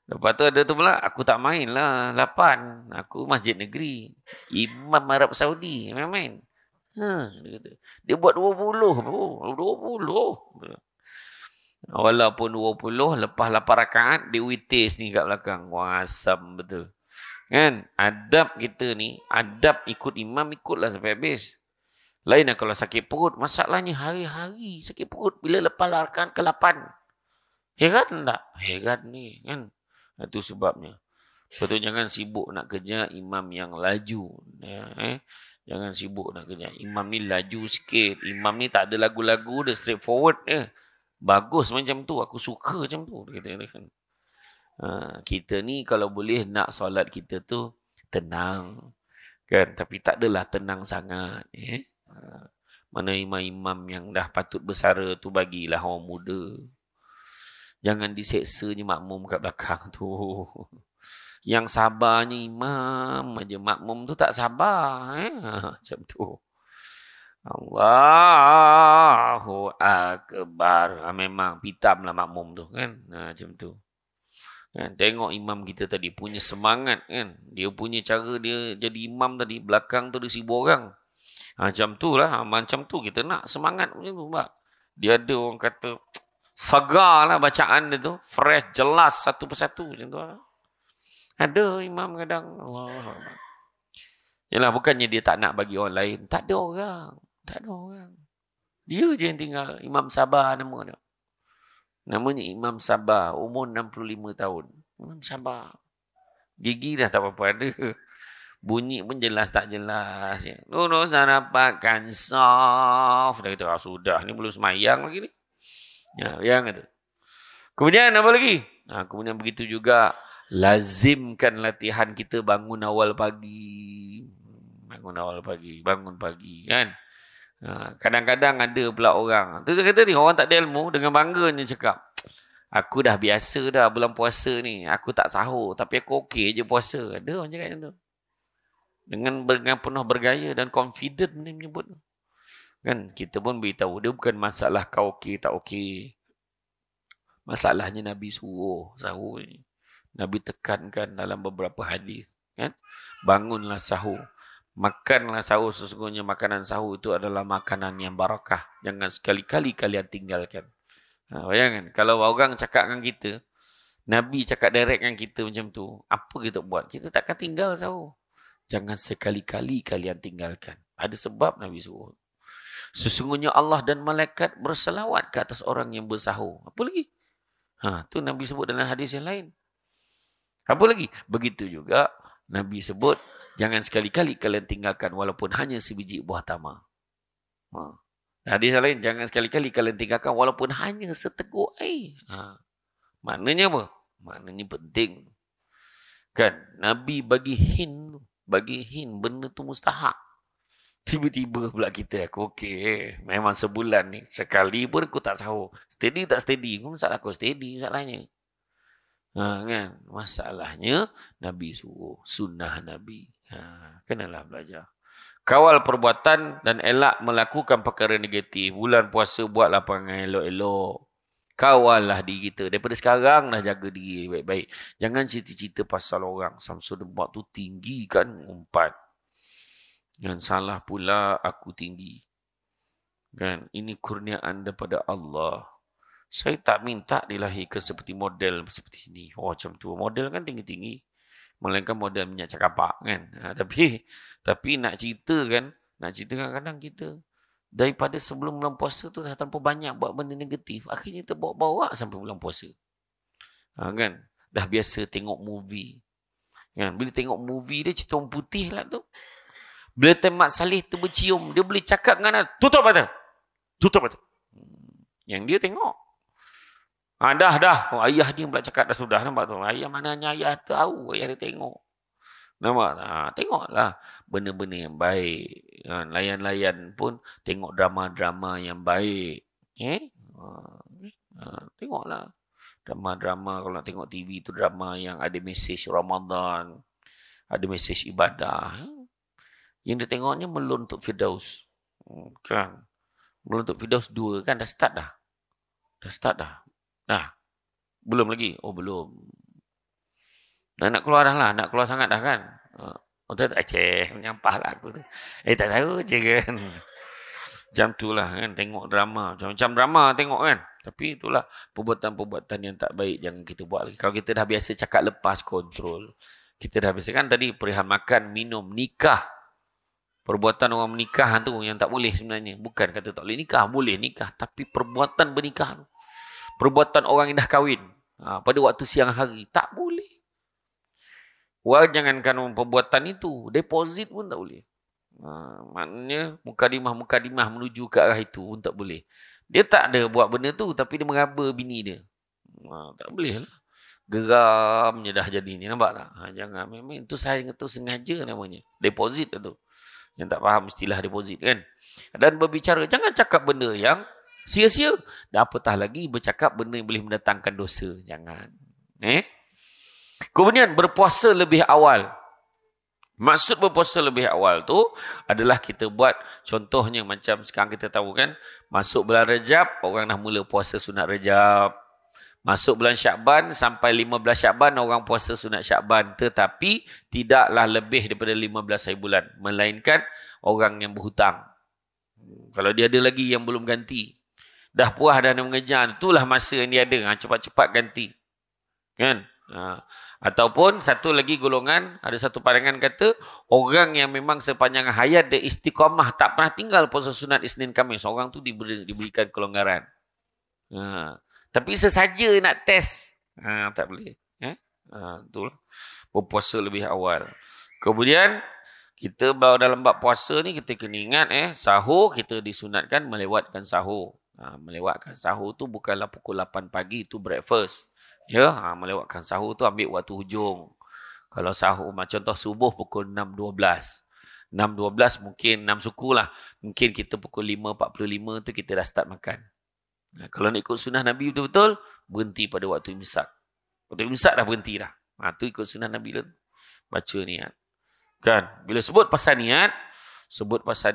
Lepas tu ada tu pula, aku tak main lah 8. Aku masjid negeri. Imam Arab Saudi. Main-main. Dia kata. Dia buat 20. 20. Walaupun 20, lepas 8 rakaat, dia witis ni kat belakang. Wah, asam betul. Kan, adab kita ni, adab ikut imam, ikutlah sampai habis. Lain lah kalau sakit perut. Masalahnya hari-hari sakit perut. Bila lepas rakaat ke-8. Heran tak? Heran ni kan. Itu sebabnya. Lepas tu jangan sibuk nak kerja imam yang laju. Jangan sibuk nak kerja. Imam ni laju sikit. Imam ni tak ada lagu-lagu, dia straightforward. Bagus macam tu. Aku suka macam tu. Kita ni kalau boleh nak solat kita tu tenang. Kan? Tapi tak adalah tenang sangat. Mana imam-imam yang dah patut bersara tu bagilah orang muda. Jangan diseksa je makmum kat belakang tu. Yang sabarnya imam aja, makmum tu tak sabar. Macam tu. Allahu Akbar. Memang pitam lah makmum tu kan. Macam tu. Kan? Tengok imam kita tadi punya semangat kan. Dia punya cara dia jadi imam tadi. Belakang tu ada 1,000 orang. Macam tu lah. Macam tu kita nak semangat macam tu. Dia ada orang kata segar lah bacaan dia tu. Fresh, jelas satu persatu macam tu lah. Ada imam kadang Allah. Yalah, bukannya dia tak nak bagi orang lain. Tak ada orang. Dia je yang tinggal. Imam Sabar nama dia. Namanya Imam Sabar. Umur 65 tahun. Imam Sabar. Gigi dah tak apa-apa ada. Bunyi pun jelas tak jelas. Lurus rapatkan saf. Dah kata, sudah. Ni belum semayang lagi ni. Yang kata. Kemudian apa lagi? Kemudian begitu juga. Lazimkan latihan kita bangun awal pagi. Bangun pagi kan. Kadang-kadang ada pula orang. Tu kata ni orang tak ada ilmu dengan bangganya cakap. Aku dah biasa dah bulan puasa ni. Aku tak sahur tapi aku okey je puasa. Ada orang cakap macam tu. Dengan penuh bergaya dan confident ni menyebut. Kan kita pun beritahu dia bukan masalah kau okey tak okey. Masalahnya Nabi suruh sahur ni. Nabi tekankan dalam beberapa hadis, kan? Bangunlah sahur. Makanlah sahur, sesungguhnya makanan sahur itu adalah makanan yang barakah. Jangan sekali-kali kalian tinggalkan. Bayangkan, kalau orang cakap dengan kita, Nabi cakap direct dengan kita macam tu, apa kita buat? Kita takkan tinggal sahur. Jangan sekali-kali kalian tinggalkan. Ada sebab Nabi suruh. Sesungguhnya Allah dan malaikat berselawat ke atas orang yang bersahur. Apa lagi? Tu Nabi sebut dalam hadis yang lain. Apa lagi? Begitu juga Nabi sebut, jangan sekali-kali kalian tinggalkan walaupun hanya sebiji buah tamar. Hadis lain, jangan sekali-kali kalian tinggalkan walaupun hanya seteguk air. Maknanya apa? Maknanya penting. Kan? Nabi bagi hint, benda tu mustahak. Tiba-tiba pula kita, aku okey. Memang sebulan ni, sekali pun aku tak sahur. Steady tak steady? Masalah aku steady, masalahnya. Kan? Masalahnya Nabi suruh, sunnah Nabi. Kenalah belajar. Kawal perbuatan dan elak melakukan perkara negatif. Bulan puasa buatlah perangai elok-elok. Kawallah diri kita. Daripada sekarang dah jaga diri baik-baik. Jangan cerita-cerita pasal orang. Samsul Demak tu tinggi kan umpat. Dan salah pula aku tinggi. Kan? Ini kurniaan daripada Allah. Saya tak minta dilahirkan seperti model seperti ini. Macam tu. Model kan tinggi-tinggi. Melainkan model minyak cakapak kan. Tapi nak cerita kan kadang kita daripada sebelum bulan puasa tu dah terlalu banyak buat benda negatif. Akhirnya terbawa-bawa sampai bulan puasa. Kan? Dah biasa tengok movie. Kan? Bila tengok movie dia cerita orang putih lah tu. Bila Mat Saleh tu bercium, dia boleh cakap dengan dia, tutup mata. Yang dia tengok. Dah. Ayah dia pula cakap dah sudah. Nampak tu? Ayah mananya ayah tahu. Ayah dia tengok. Nampak? Tengoklah benda-benda yang baik. Layan-layan pun tengok drama-drama yang baik. Tengoklah. Drama-drama, kalau nak tengok TV tu drama yang ada mesej Ramadan. Ada mesej ibadah. Yang dia tengoknya Melun untuk Firdaus. Kan? Melun untuk Firdaus 2 kan dah start dah. Belum lagi? Oh, belum. Nak keluar dah lah. Nak keluar sangat dah kan? Tak menyampah lah aku tu. Tak tahu je kan. Macam tu lah kan. Tengok drama. Macam drama tengok kan. Tapi itulah perbuatan-perbuatan yang tak baik. Jangan kita buat lagi. Kalau kita dah biasa cakap lepas kontrol. Kita dah biasa kan tadi perihal makan, minum, nikah. Perbuatan orang menikah tu yang tak boleh sebenarnya. Bukan kata tak boleh nikah. Boleh nikah. Tapi perbuatan bernikah tu. Perbuatan orang yang dah kahwin. Pada waktu siang hari. Tak boleh. Wah, jangankan perbuatan itu, deposit pun tak boleh. Maknanya mukadimah menuju ke arah itu pun tak boleh. Dia tak ada buat benda tu, tapi dia meraba bini dia. Tak boleh lah. Geramnya dah jadi ni, nampak tak? Jangan, memang itu saya kata sengaja namanya. Deposit tu. Yang tak faham istilah deposit kan. Dan berbicara, jangan cakap benda yang sia-sia. Dan apatah lagi bercakap benda yang boleh mendatangkan dosa. Jangan. Kemudian berpuasa lebih awal. Maksud berpuasa lebih awal tu adalah kita buat contohnya macam sekarang kita tahu kan, masuk bulan Rejab, orang dah mula puasa sunat Rejab. Masuk bulan Syakban sampai 15 Syakban orang puasa sunat Syakban, tetapi tidaklah lebih daripada 15 hari bulan, melainkan orang yang berhutang. Kalau dia ada lagi yang belum ganti, dah puas dah nak mengejar, itulah masa yang dia ada, cepat-cepat ganti. Kan? Ataupun satu lagi golongan, ada satu pandangan kata, orang yang memang sepanjang hayat dia istiqamah, tak pernah tinggal puasa sunat Isnin Khamis, orang tu diberikan kelonggaran. Tapi sesaja nak test, tak boleh. Itulah. Berpuasa lebih awal. Kemudian, kita baru dalam bab puasa ni, kita kena ingat, sahur kita disunatkan melewatkan sahur. Melewatkan sahur tu bukanlah pukul 8 pagi, itu breakfast. Ya, melewatkan sahur tu ambil waktu hujung. Kalau sahur, contoh subuh pukul 6.12. 6.12 mungkin 6 suku lah. Mungkin kita pukul 5.45 tu kita dah start makan. Kalau nak ikut sunnah Nabi betul-betul, berhenti pada waktu imsak. Waktu imsak dah berhenti dah. Tu ikut sunnah Nabi lah. Baca niat. Kan? Bila sebut pasal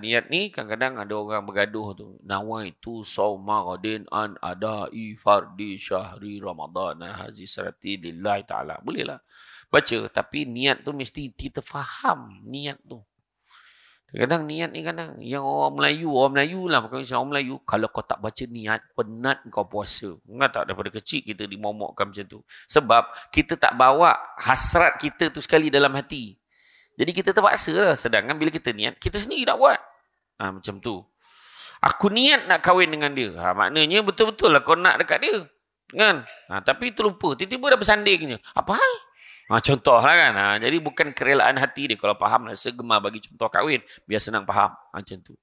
niat ni, kadang-kadang ada orang bergaduh tu. Nawaitu sawma ghadin an adai fardi syahri Ramadan hazi sarati lillahi ta'ala. Boleh lah. Baca. Tapi niat tu mesti kita faham niat tu. Kadang niat ni kadang yang orang Melayu lah. Bukan orang Melayu. Kalau kau tak baca niat, penat kau puasa. Enggak tak, daripada kecil kita dimomokkan macam tu. Sebab kita tak bawa hasrat kita tu sekali dalam hati. Jadi kita terpaksa lah. Sedangkan bila kita niat, kita sendiri nak buat. Macam tu. Aku niat nak kahwin dengan dia. Maknanya betul-betul lah kau nak dekat dia. Kan? Tapi terlupa. Tiba-tiba dah bersandingnya. Apa hal? Contoh lah kan. Jadi bukan kerelaan hati dia. Kalau faham lah, segemar bagi contoh kahwin. Biar senang faham. Macam tu.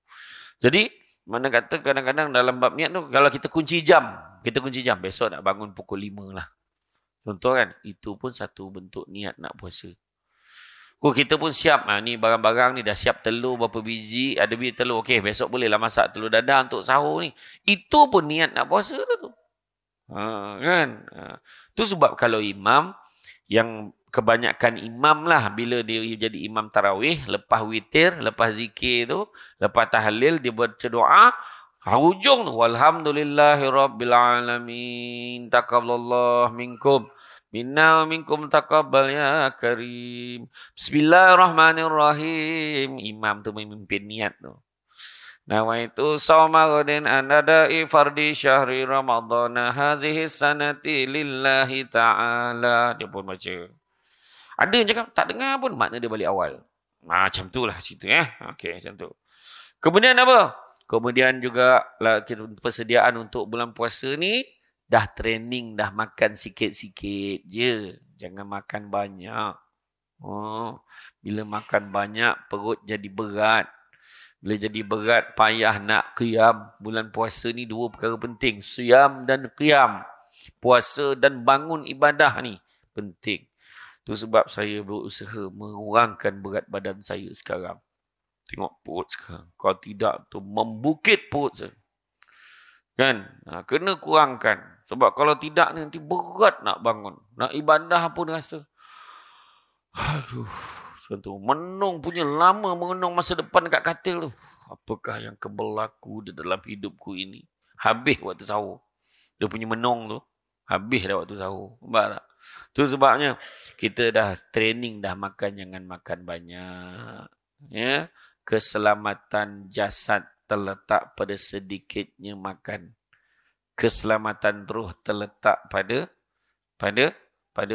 Jadi, mana kata kadang-kadang dalam bab niat tu, kalau kita kunci jam. Besok nak bangun pukul 5 lah. Contoh kan. Itu pun satu bentuk niat nak puasa. Kita pun siap. Ni barang-barang ni dah siap telur berapa biji. Ada biji telur. Okey, besok bolehlah masak telur dadah untuk sahur ni. Itu pun niat nak puasa tu. Kan? Tu sebab kalau imam, yang kebanyakan imam lah, bila dia jadi imam tarawih, lepas witir, lepas zikir tu, lepas tahlil, dia baca doa, hujung tu, walhamdulillahirabbil alamin, taqabbalallahu minkum. Minna wa minkum taqabbal ya karim. Bismillahirrahmanirrahim. Imam tu memimpin niat tu. Nawaitu sawma ghadin an adai fardi syahri Ramadan hazihi sanati lillahi ta'ala. Dia pun baca. Ada yang cakap tak dengar pun, makna dia balik awal. Macam tu lah cerita. Okey, macam tu. Kemudian apa? Kemudian juga persediaan untuk bulan puasa ni, dah training, dah makan sikit-sikit je. Jangan makan banyak. Bila makan banyak, perut jadi berat. Bila jadi berat, payah nak qiyam. Bulan puasa ni dua perkara penting. Siyam dan qiyam. Puasa dan bangun ibadah ni penting. Itu sebab saya berusaha mengurangkan berat badan saya sekarang. Tengok perut sekarang. Kalau tidak, tu membukit perut saya. Kan? Kena kurangkan. Sebab kalau tidak, nanti berat nak bangun. Nak ibadah pun rasa. Aduh. Contoh, menung punya lama mengenung masa depan dekat katil tu. Apakah yang berlaku di dalam hidupku ini? Habis waktu sahur. Dia punya menung tu. Habis dah waktu sahur. Nampak tak? Tu sebabnya kita dah training, dah makan, jangan makan banyak. Ya? Keselamatan jasad terletak pada sedikitnya makan. Keselamatan roh terletak pada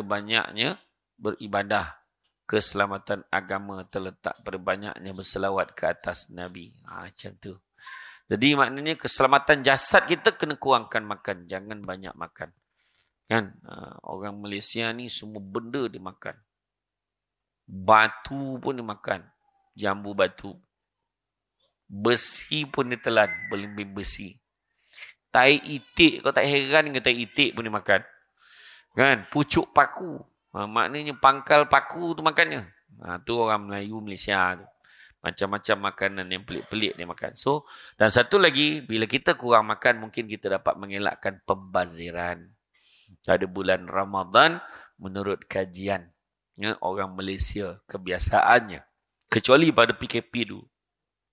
banyaknya beribadah. Keselamatan agama terletak pada banyaknya berselawat ke atas Nabi. Macam tu. Jadi maknanya keselamatan jasad kita kena kurangkan makan. Jangan banyak makan. Kan? Orang Malaysia ni semua benda dia makan. Batu pun dia makan. Jambu batu. Besi pun dia telan. Belimbing besi. Tai itik. Kau tak heran ke tai itik pun dia makan. Kan? Pucuk paku. Maknanya pangkal paku tu makannya. Tu orang Melayu Malaysia tu. Macam-macam makanan yang pelik-pelik dia makan. So, dan satu lagi, bila kita kurang makan, mungkin kita dapat mengelakkan pembaziran. Pada bulan Ramadan, menurut kajian, ya, orang Malaysia, kebiasaannya. Kecuali pada PKP dulu.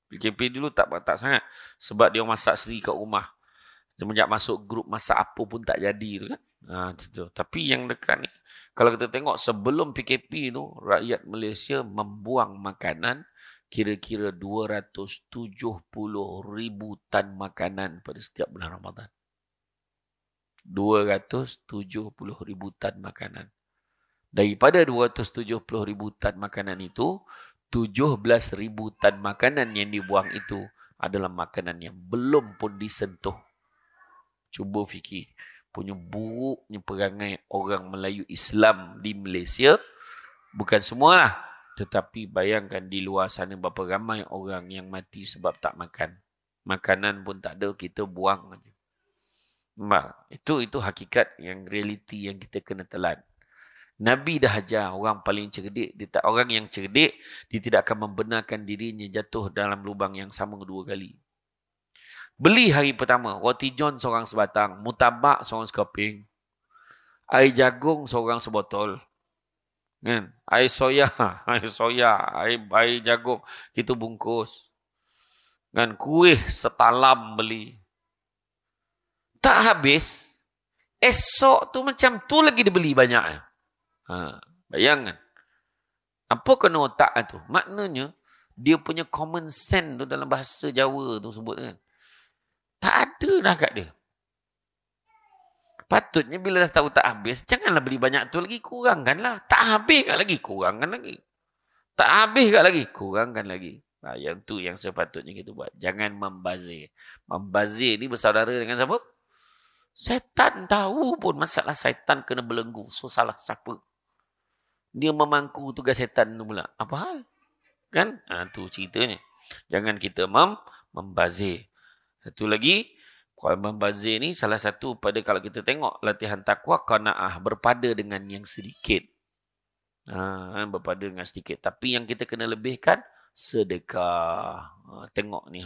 PKP dulu tak sangat. Sebab dia masak sendiri kat rumah. Semenjak masuk grup masak apa pun tak jadi tu kan. Tapi yang dekat ni, kalau kita tengok sebelum PKP tu, rakyat Malaysia membuang makanan kira-kira 270,000 tan makanan pada setiap bulan Ramadan. 270,000 tan makanan. Daripada 270,000 tan makanan itu, 17,000 tan makanan yang dibuang itu adalah makanan yang belum pun disentuh. Cuba fikir. Punya buruknya perangai orang Melayu Islam di Malaysia. Bukan semualah. Tetapi bayangkan di luar sana berapa ramai orang yang mati sebab tak makan. Makanan pun tak ada, kita buang saja. Itu hakikat yang realiti yang kita kena telan. Nabi dah ajar orang paling cerdik. Orang yang cerdik, dia tidak akan membenarkan dirinya jatuh dalam lubang yang sama 2 kali. Beli hari pertama, roti john seorang sebatang, mutabak seorang sekeping, air jagung seorang sebotol, kan? Air soya, air jagung kita bungkus, kan? Kuih setalam beli. Tak habis, esok tu macam tu lagi dia beli banyak. Bayangkan. Apa kena otak tu? Maknanya, dia punya common sense tu dalam bahasa Jawa tu sebut kan. Tak ada dah kat dia. Patutnya bila dah tahu tak habis, janganlah beli banyak tu lagi, kurangkanlah. Tak habis kat lagi, kurangkan lagi. Tak habis kat lagi, kurangkan lagi. Yang tu yang sepatutnya kita buat. Jangan membazir. Membazir ni bersaudara dengan siapa? Setan tahu pun masalah setan kena belenggu. So salah siapa? Dia memangku tugas setan tu pula. Apa hal? Kan? Tu ceritanya. Jangan kita membazir. Satu lagi, kalau membazir ni salah satu pada kalau kita tengok latihan takwa, qanaah, berpada dengan yang sedikit. Berpada dengan sedikit. Tapi yang kita kena lebihkan, sedekah. Tengok ni.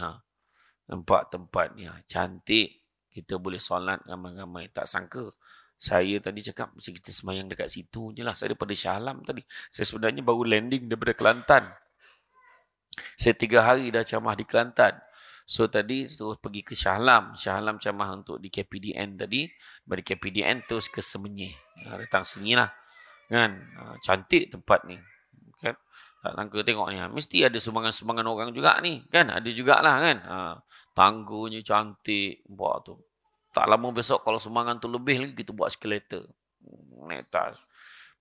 Nampak tempat ni. Cantik. Kita boleh solat ramai-ramai. Tak sangka. Saya tadi cakap, mesti kita semayang dekat situ je lah. Saya daripada Shah Alam tadi. Saya sebenarnya baru landing daripada Kelantan. Saya 3 hari dah ceramah di Kelantan. So tadi terus pergi ke Shah Alam. Shah Alam ceramah untuk di KPDN tadi. Dari KPDN terus ke Semenyih. Datang sini lah. Kan? Cantik tempat ni. Kan? Tak sangka tengok ni. Mesti ada sumbangan-sumbangan orang juga ni. Kan? Ada jugalah kan. Tangganya cantik. Buat tu. Tak lama besok kalau sumbangan tu lebih lagi kita buat eskalator. Naik atas.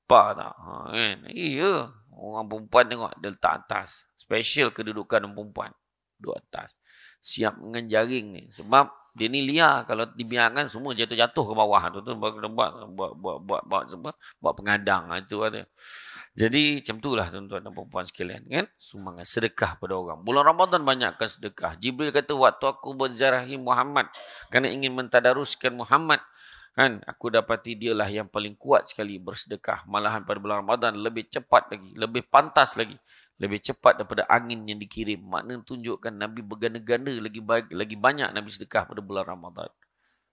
Apa tak? Kan? Iya. Orang perempuan tengok dia letak atas. Special kedudukan orang perempuan. Duduk atas. Siap dengan jaring ni. Sebab dia ni liar. Kalau dibiarkan semua jatuh-jatuh ke bawah. Tu buat pengadang. Itu ada. Jadi macam itulah tuan-tuan dan perempuan sekalian. Kan? Sumbangan sedekah pada orang. Bulan Ramadan banyakkan sedekah. Jibril kata, waktu aku berziarahi Muhammad. Kerana ingin mentadaruskan Muhammad. Kan? Aku dapati dialah yang paling kuat sekali bersedekah. Malahan pada bulan Ramadan lebih cepat lagi. Lebih pantas lagi. Lebih cepat daripada angin yang dikirim. Maknanya tunjukkan Nabi berganda-ganda lagi banyak Nabi sedekah pada bulan Ramadan.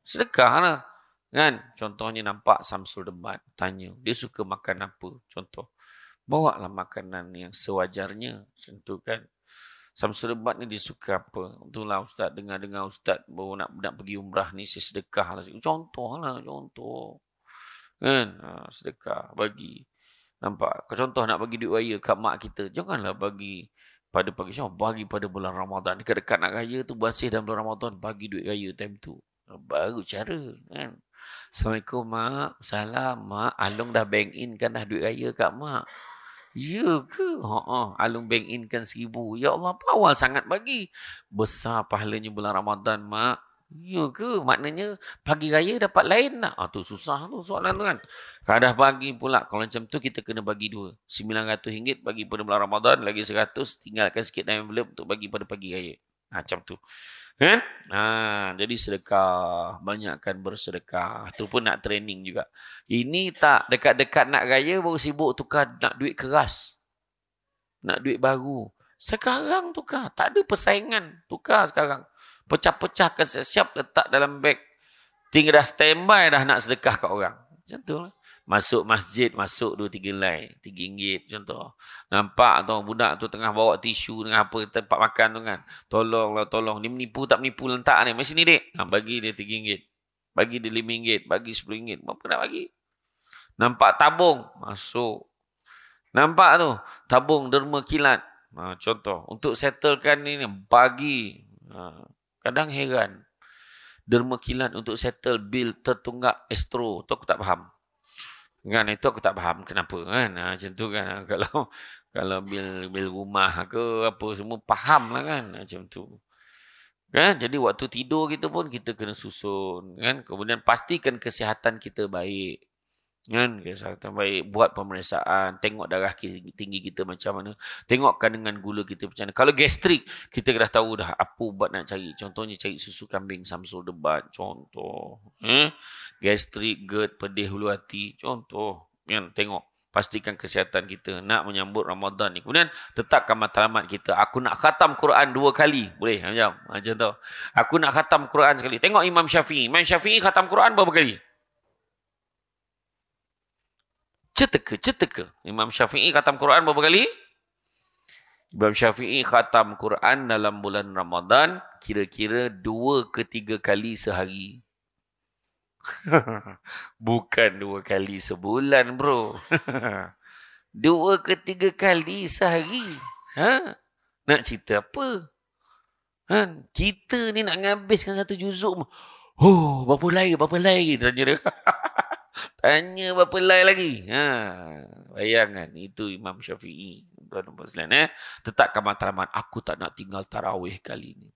Sedekah lah. Kan? Contohnya nampak Samsul Debat. Tanya, dia suka makan apa? Contoh. Bawa lah makanan yang sewajarnya. Contoh kan. Samsul Debat ni dia suka apa? Itulah Ustaz, dengar-dengar Ustaz baru nak pergi umrah ni, saya sedekah lah. Contoh lah, contoh. Kan? Sedekah, bagi. Nampak? Contoh nak bagi duit raya kat mak kita. Janganlah bagi pada pagi syawal. Bagi pada bulan Ramadan. Dekat-dekat nak raya tu bersih dalam bulan Ramadan. Bagi duit raya time tu. Baru cara. Kan? Assalamualaikum mak. Salam mak. Alung dah bank in kan dah duit raya kat mak. Ya ke? Alung bank in kan 1,000. Ya Allah, apa awal sangat bagi. Besar pahalanya bulan Ramadan mak. Ya ke? Maknanya pagi raya dapat lain tak? Tu susah tu soalan tu kan. Kalau dah bagi pula. Kalau macam tu kita kena bagi dua. RM900 bagi pada bulan Ramadan. Lagi 100 tinggalkan sikit dalam envelope untuk bagi pada pagi raya. Macam tu. Kan? Jadi sedekah. Banyakkan bersedekah. Tu pun nak training juga. Ini tak. Dekat-dekat nak raya baru sibuk tukar nak duit keras. Nak duit baru. Sekarang tukar. Tak ada persaingan. Tukar sekarang. Pecah-pecahkan siap-siap letak dalam beg. Tinggal dah standby dah nak sedekah kat orang. Macam tu lah. Masuk masjid, masuk 2-3 helai. RM3 contoh. Nampak tu budak tu tengah bawa tisu dengan apa tempat makan tu kan. Tolonglah, tolong. Dia menipu tak menipu lentak ni. Mesti ni dek. Bagi dia RM3. Bagi dia RM5. Bagi RM10. Berapa nak bagi? Nampak tabung. Masuk. Nampak tu. Tabung derma kilat. Contoh. Untuk settlekan ni bagi. Kadang heran. Derma kilat untuk settle bil tertunggak Astro. Tu aku tak faham. Kan itu aku tak faham kenapa kan. Macam tu kan. Kalau bil rumah ke apa semua faham lah kan. Macam tu. Kan? Jadi waktu tidur kita pun kita kena susun. Kan? Kemudian pastikan kesihatan kita baik. Kan? Kesihatan baik. Buat pemeriksaan. Tengok darah tinggi kita macam mana. Tengokkan dengan gula kita macam mana. Kalau gastrik, kita dah tahu dah apa ubat nak cari. Contohnya cari susu kambing Samsul Debat. Contoh. Gastrik, GERD, pedih hulu hati. Contoh. Kan? Tengok. Pastikan kesihatan kita. Nak menyambut Ramadan ni. Kemudian, tetapkan matlamat kita. Aku nak khatam Quran 2 kali. Boleh? Macam tu. Aku nak khatam Quran sekali. Tengok Imam Syafi'i. Imam Syafi'i khatam Quran berapa kali? Ceteka. Imam Syafi'i khatam Quran berapa kali? Imam Syafi'i khatam Quran dalam bulan Ramadan kira-kira 2 ke 3 kali sehari. Bukan 2 kali sebulan, bro. 2 ke 3 kali sehari. Nak cerita apa? Kita ni nak nghabiskan satu juzuk. Berapa lagi? Tanya dia. Tanya berapa helai lagi. Bayangkan. Itu Imam Syafi'i. Tuan-tuan sekalian. Tetapkan matlamat. Aku tak nak tinggal tarawih kali ni.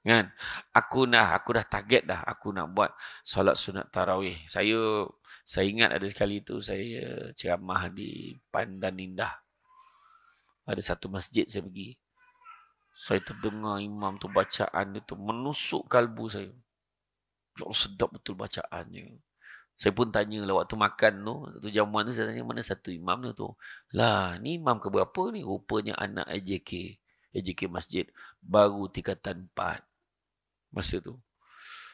Kan? Aku dah target dah. Aku nak buat solat sunat tarawih. Saya ingat ada sekali tu saya ceramah di Pandan Indah. Ada satu masjid saya pergi. Saya terdengar imam tu bacaan dia tu menusuk kalbu saya. Ya Allah, sedap betul bacaannya. Saya pun tanya lah waktu makan tu jamuan tu saya tanya mana satu imam tu. Lah, ni imam ke berapa ni? Rupanya anak AJK Masjid. Baru tingkatan 4. Masa tu.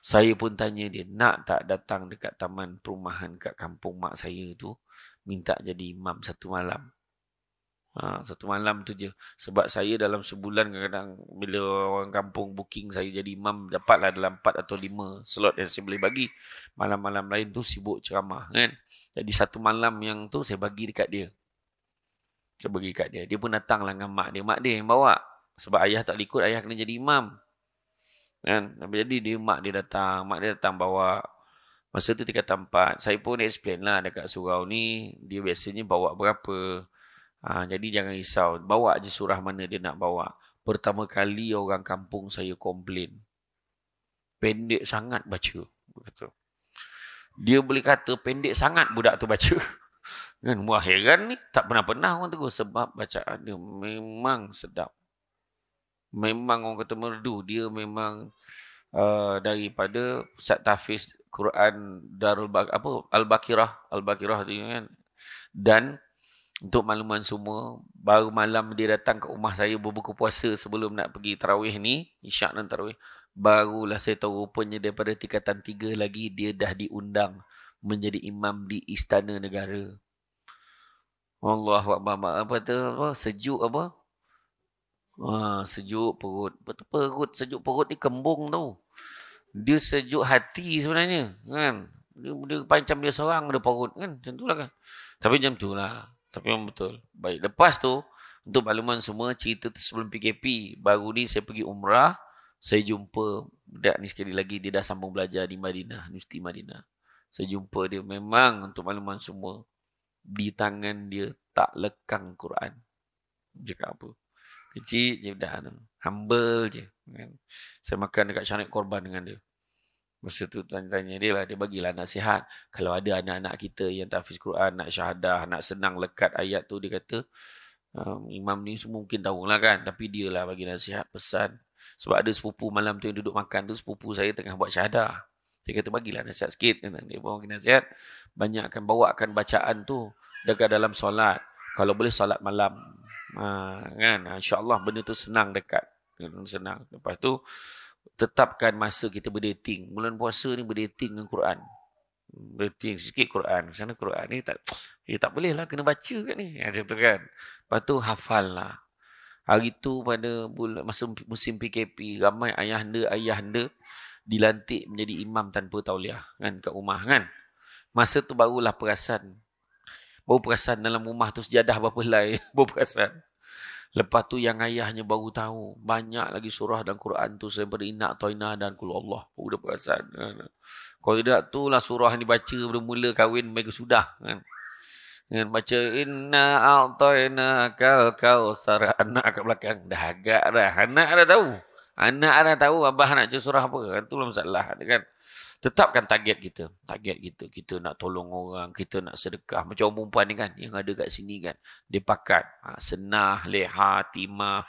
Saya pun tanya dia, nak tak datang dekat taman perumahan kat kampung mak saya tu, minta jadi imam satu malam. Satu malam tu je. Sebab saya dalam sebulan kadang-kadang bila orang kampung booking saya jadi imam, dapatlah dalam 4 atau 5 slot yang saya boleh bagi. Malam-malam lain tu sibuk ceramah kan. Jadi satu malam yang tu saya bagi dekat dia. Saya bagi dekat dia. Dia pun datang lah dengan mak dia. Mak dia yang bawa. Sebab ayah tak ikut, ayah kena jadi imam. Kan? Jadi mak dia datang bawa. Masa tu tingkatan 4. Saya pun explain lah dekat surau ni, dia biasanya bawa berapa. Jadi jangan risau. Bawa je surah mana dia nak bawa. Pertama kali orang kampung saya komplain. Pendek sangat baca. Betul. Dia boleh kata pendek sangat budak tu baca. Kan? Wah heran ni. Tak pernah orang tegur. Sebab bacaan dia memang sedap. Memang orang kata merdu. Dia memang daripada Pusat Tahfiz Quran Darul Al-Baqirah dia kan. Dan untuk makluman semua, baru malam dia datang ke rumah saya berbuka puasa sebelum nak pergi tarawih ni, isyak dan tarawih. Barulah saya tahu rupanya daripada tingkatan 3 lagi dia dah diundang menjadi imam di Istana Negara. Allahuakbar. Apa tu? Sejuk apa? Sejuk perut. Betul sejuk perut ni kembung tu. Dia sejuk hati sebenarnya, kan? Dia macam dia seorang ada perut kan? Macam tu lah kan? Tapi macam tu lah. Tapi memang betul. Baik, lepas tu, untuk makluman semua, cerita tu sebelum PKP, baru ni saya pergi umrah, saya jumpa budak ni sekali lagi, dia dah sambung belajar di Madinah, Universiti Madinah. Saya jumpa dia, memang untuk makluman semua, di tangan dia tak lekang Quran. Cakap apa? Kecil je budak tu. Humble je. Kan? Saya makan dekat Syarikat Korban dengan dia. Masa tu tanya-tanya dia lah. Dia bagilah nasihat. Kalau ada anak-anak kita yang tahfiz Quran, nak syahadah, nak senang lekat ayat tu, dia kata, imam ni semua mungkin tahulah kan. Tapi dia lah bagi nasihat, pesan. Sebab ada sepupu malam tu yang duduk makan tu, sepupu saya tengah buat syahadah. Dia kata, bagilah nasihat sikit. Dia bagi nasihat. Banyak akan bawakan bacaan tu dekat dalam solat. Kalau boleh solat malam. Kan? InsyaAllah benda tu senang dekat. Senang. Lepas tu, tetapkan masa kita berdating. Bulan puasa ni berdating dengan Quran. Berdating sikit Quran. Sana Quran ni tak boleh lah. Kena baca kat ni. Macam tu kan. Lepas tu hafal lah. Hari tu pada masa musim PKP, ramai ayahanda dilantik menjadi imam tanpa tauliah. Kan, kat rumah kan. Masa tu barulah perasan. Baru perasan dalam rumah tu sejadah berapa helai. Baru perasan. Lepas tu yang ayahnya baru tahu. Banyak lagi surah dalam Quran tu. Daripada Inna Toina dan Kul Allah. Baru dah perasan. Kalau tidak tu lah surah yang dibaca bermula kahwin mereka sudah. Kan. Baca Inna A'toina Kal Kausar. Anak kat belakang. Dah agak dah. Anak dah tahu. Anak dah tahu abah nak baca surah apa. Itulah masalah. Kan. Tetapkan target kita. Target kita. Kita nak tolong orang. Kita nak sedekah. Macam orang perempuan ni kan. Yang ada kat sini kan. Dia pakat. Senah, leha, timah.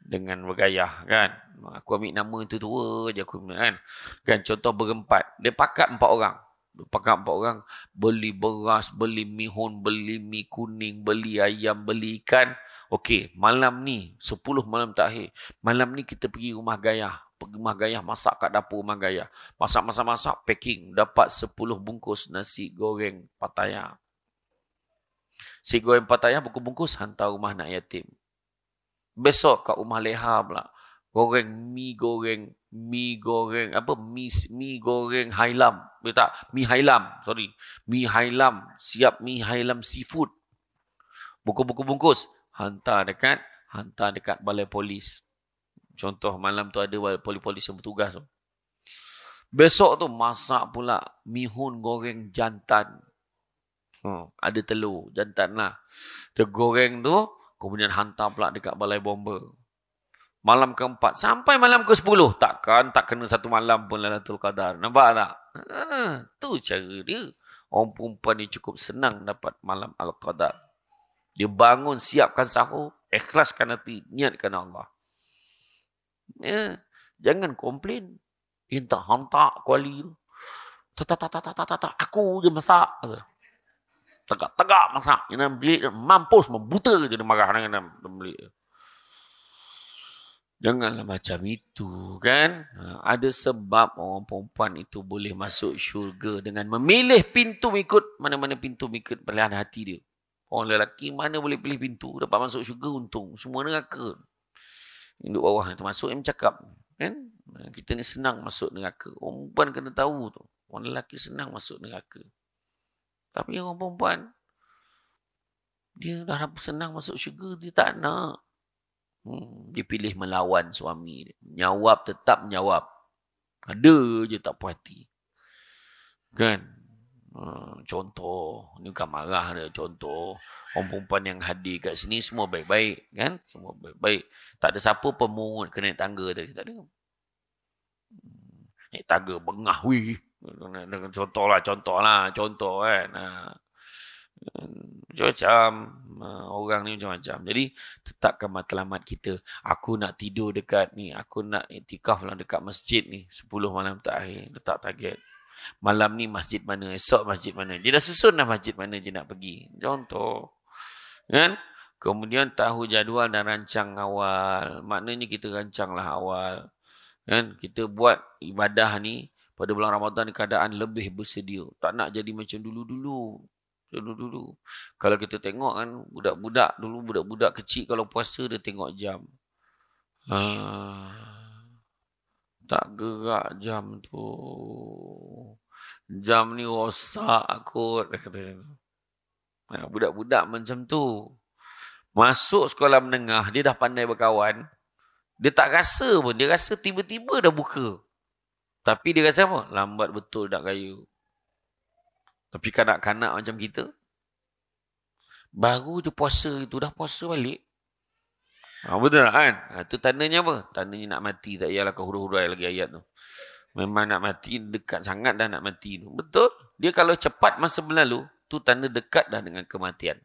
Dengan bergayah kan. Aku ambil nama itu tua je aku kan. Kan contoh berempat. Dia pakat 4 orang. Dia pakat 4 orang. Beli beras, beli mihun, beli mi kuning, beli ayam, beli ikan. Okey, malam ni 10 malam terakhir. Malam ni kita pergi rumah Gayah. Pergi rumah Gayah, masak kat dapur rumah Gayah. Masak, packing. Dapat 10 bungkus nasi goreng Pattaya. Nasi goreng Pattaya bungkus hantar rumah anak yatim. Besok kat rumah Leha pula. Mie goreng hailam. Mie hailam, sorry. Mie hailam, siap mie hailam seafood. Bungkus. Hantar dekat balai polis. Contoh malam tu ada polis yang bertugas tu. Besok tu masak pula mihun goreng jantan. Ada telur, jantan lah. Dia goreng tu, kemudian hantar pula dekat balai bomba. Malam keempat, sampai malam ke-10. Tak kena satu malam pun Lailatul Qadar. Nampak tak? Tu cara dia. Orang perempuan ni cukup senang dapat malam Al-Qadar. Dia bangun, siapkan sahur, ikhlaskan hati, niatkan Allah. Ya, jangan komplain. Hantar kuali tu. Tak. Aku je masak. Tegak masak. Yang bilik mampus, buta je dia marah dengan bilik. Janganlah macam itu kan. Ada sebab orang perempuan itu boleh masuk syurga dengan memilih pintu ikut mana-mana pintu ikut pilihan hati dia. Orang lelaki mana boleh pilih pintu dapat masuk syurga untung. Semua neraka. Duduk bawah ni termasuk yang bercakap. Kan? Kita ni senang masuk neraka. Orang perempuan kena tahu tu. Orang lelaki senang masuk neraka. Tapi orang perempuan, dia dah senang masuk syurga, dia tak nak. Dia pilih melawan suami dia. Menyawab, tetap menyawab. Ada je tak puas hati. Kan? Contoh, ni bukan marah dia. Contoh, orang perempuan yang hadir kat sini semua baik-baik. Kan? Semua baik-baik. Tak ada siapa pemungut kena naik tangga tadi. Tak ada. Naik tangga, bengah. Wih. Contoh kan. Macam-macam. Orang ni macam-macam. Jadi, tetapkan matlamat kita. Aku nak tidur dekat ni. Aku nak iktikaf lah dekat masjid ni. 10 malam terakhir. Letak target. Malam ni masjid mana. Esok masjid mana. Dia dah susun lah masjid mana dia nak pergi. Contoh. Kan? Kemudian tahu jadual dan rancang awal. Maknanya kita rancang lah awal. Kan? Kita buat ibadah ni. Pada bulan Ramadan keadaan lebih bersedia. Tak nak jadi macam dulu-dulu. Kalau kita tengok kan, budak-budak kecil kalau puasa dia tengok jam. Tak gerak jam tu. Jam ni rosak kot. Budak-budak macam tu. Masuk sekolah menengah, dia dah pandai berkawan. Dia tak rasa pun. Dia rasa tiba-tiba dah buka. Tapi dia rasa apa? Lambat betul nak raya. Tapi kanak-kanak macam kita, baru je puasa itu, dah puasa balik. Betul kan? Tu tandanya apa? Tandanya nak mati. Tak payahlah kau hurai lagi ayat tu. Memang nak mati, dekat sangat dah nak mati tu. Betul. Dia kalau cepat masa berlalu, tu tanda dekat dah dengan kematian.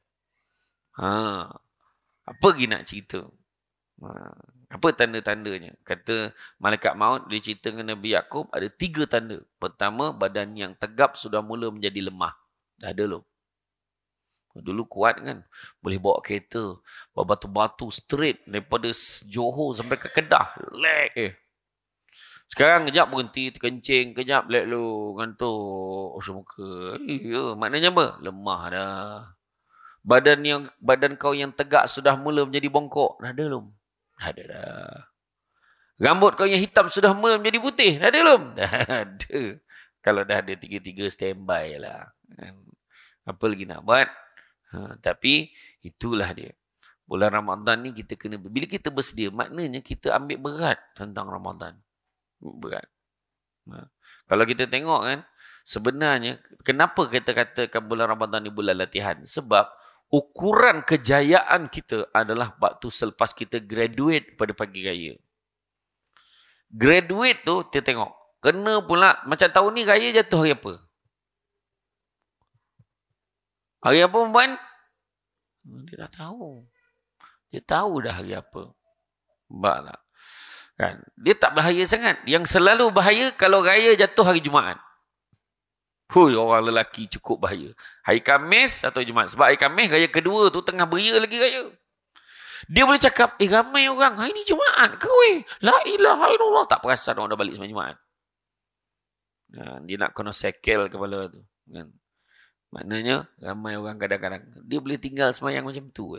Apa lagi nak cerita? Apa tanda-tandanya? Kata malaikat maut, dia cerita dengan Nabi Yaakob, ada 3 tanda. Pertama, badan yang tegap sudah mula menjadi lemah. Dah ada loh. Dulu kuat kan. Boleh bawa kereta. Bawa batu-batu straight daripada Johor sampai ke Kedah. Lek. Sekarang kejap berhenti, terkencing. Kejap lek lu. Ngantuk. Semuka. Maknanya apa? Lemah dah. Badan kau yang tegak sudah mula menjadi bongkok. Dah ada belum? Dah ada dah. Rambut kau yang hitam sudah mula menjadi putih. Dah ada belum? Dah ada. Kalau dah ada 3-3 standby lah. Apa lagi nak buat? Tapi itulah dia. Bulan Ramadan ni kita kena, bila kita bersedia, maknanya kita ambil berat tentang Ramadan. Berat. Kalau kita tengok kan, sebenarnya kenapa kita katakan bulan Ramadan ni bulan latihan? Sebab ukuran kejayaan kita adalah waktu selepas kita graduate pada pagi raya. Graduate tu, kita tengok. Kena pula, macam tahun ni raya jatuh hari apa? Hari apa perempuan? Dia dah tahu. Dia tahu dah hari apa. Nampak tak? Kan? Dia tak bahaya sangat. Yang selalu bahaya kalau raya jatuh hari Jumaat. Orang lelaki cukup bahaya. Hari Khamis atau Jumaat. Sebab hari Khamis, raya kedua tu tengah beria lagi raya. Dia boleh cakap, ramai orang. Hari ni Jumaat ke weh? La ilaha illallah. Tak perasan orang dah balik semalam Jumaat. Dia nak kena sekel kepala tu. Kan? Maknanya, ramai orang kadang-kadang. Dia boleh tinggal semayang macam tu.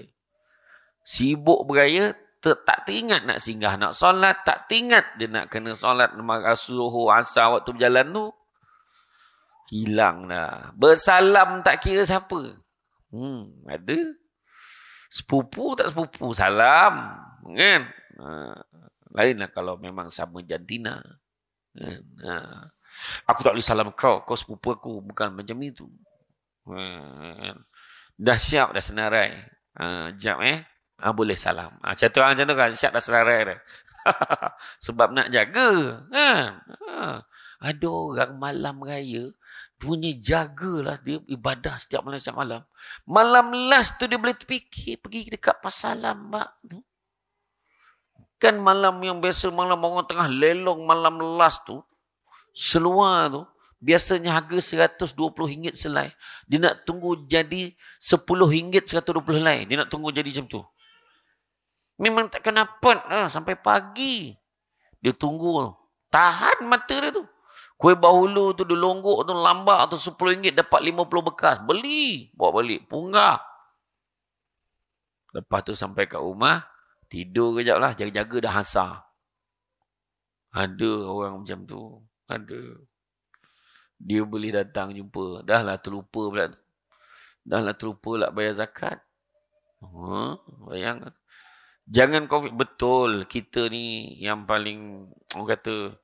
Sibuk beraya, tak teringat nak singgah, nak solat. Tak teringat dia nak kena solat. Suruh asar waktu berjalan tu. Hilang dah. Bersalam tak kira siapa. Ada. Sepupu tak sepupu. Salam. Kan? Lainlah kalau memang sama jantina. Aku tak boleh salam kau. Kau sepupu aku. Bukan macam itu. Dah siap dah senarai. Jap boleh salam. Macam tu kan siap dah senarai dah. Sebab nak jaga kan. Ada orang malam raya punya jagalah dia ibadah setiap malam. Malam last tu dia boleh terfikir pergi dekat pasar lambak tu. Kan malam yang biasa malam orang tengah lelong malam last tu. Seluar tu biasanya harga RM120 selai. Dia nak tunggu jadi RM10 RM120 helai. Dia nak tunggu jadi macam tu. Memang tak kena dapat sampai pagi. Dia tunggu. Tahan mata dia tu. Kuih bahulu tu, dia longgok tu, lambak tu RM10 dapat 50 bekas. Beli. Bawa balik. Punggah. Lepas tu sampai kat rumah. Tidur kejap lah. Jaga-jaga dah hasar. Ada orang macam tu. Ada. Dia boleh datang jumpa. Dah lah terlupa pula. Dah lah terlupa lah bayar zakat. Bayangkan. Jangan COVID. Betul. Kita ni yang paling, orang kata,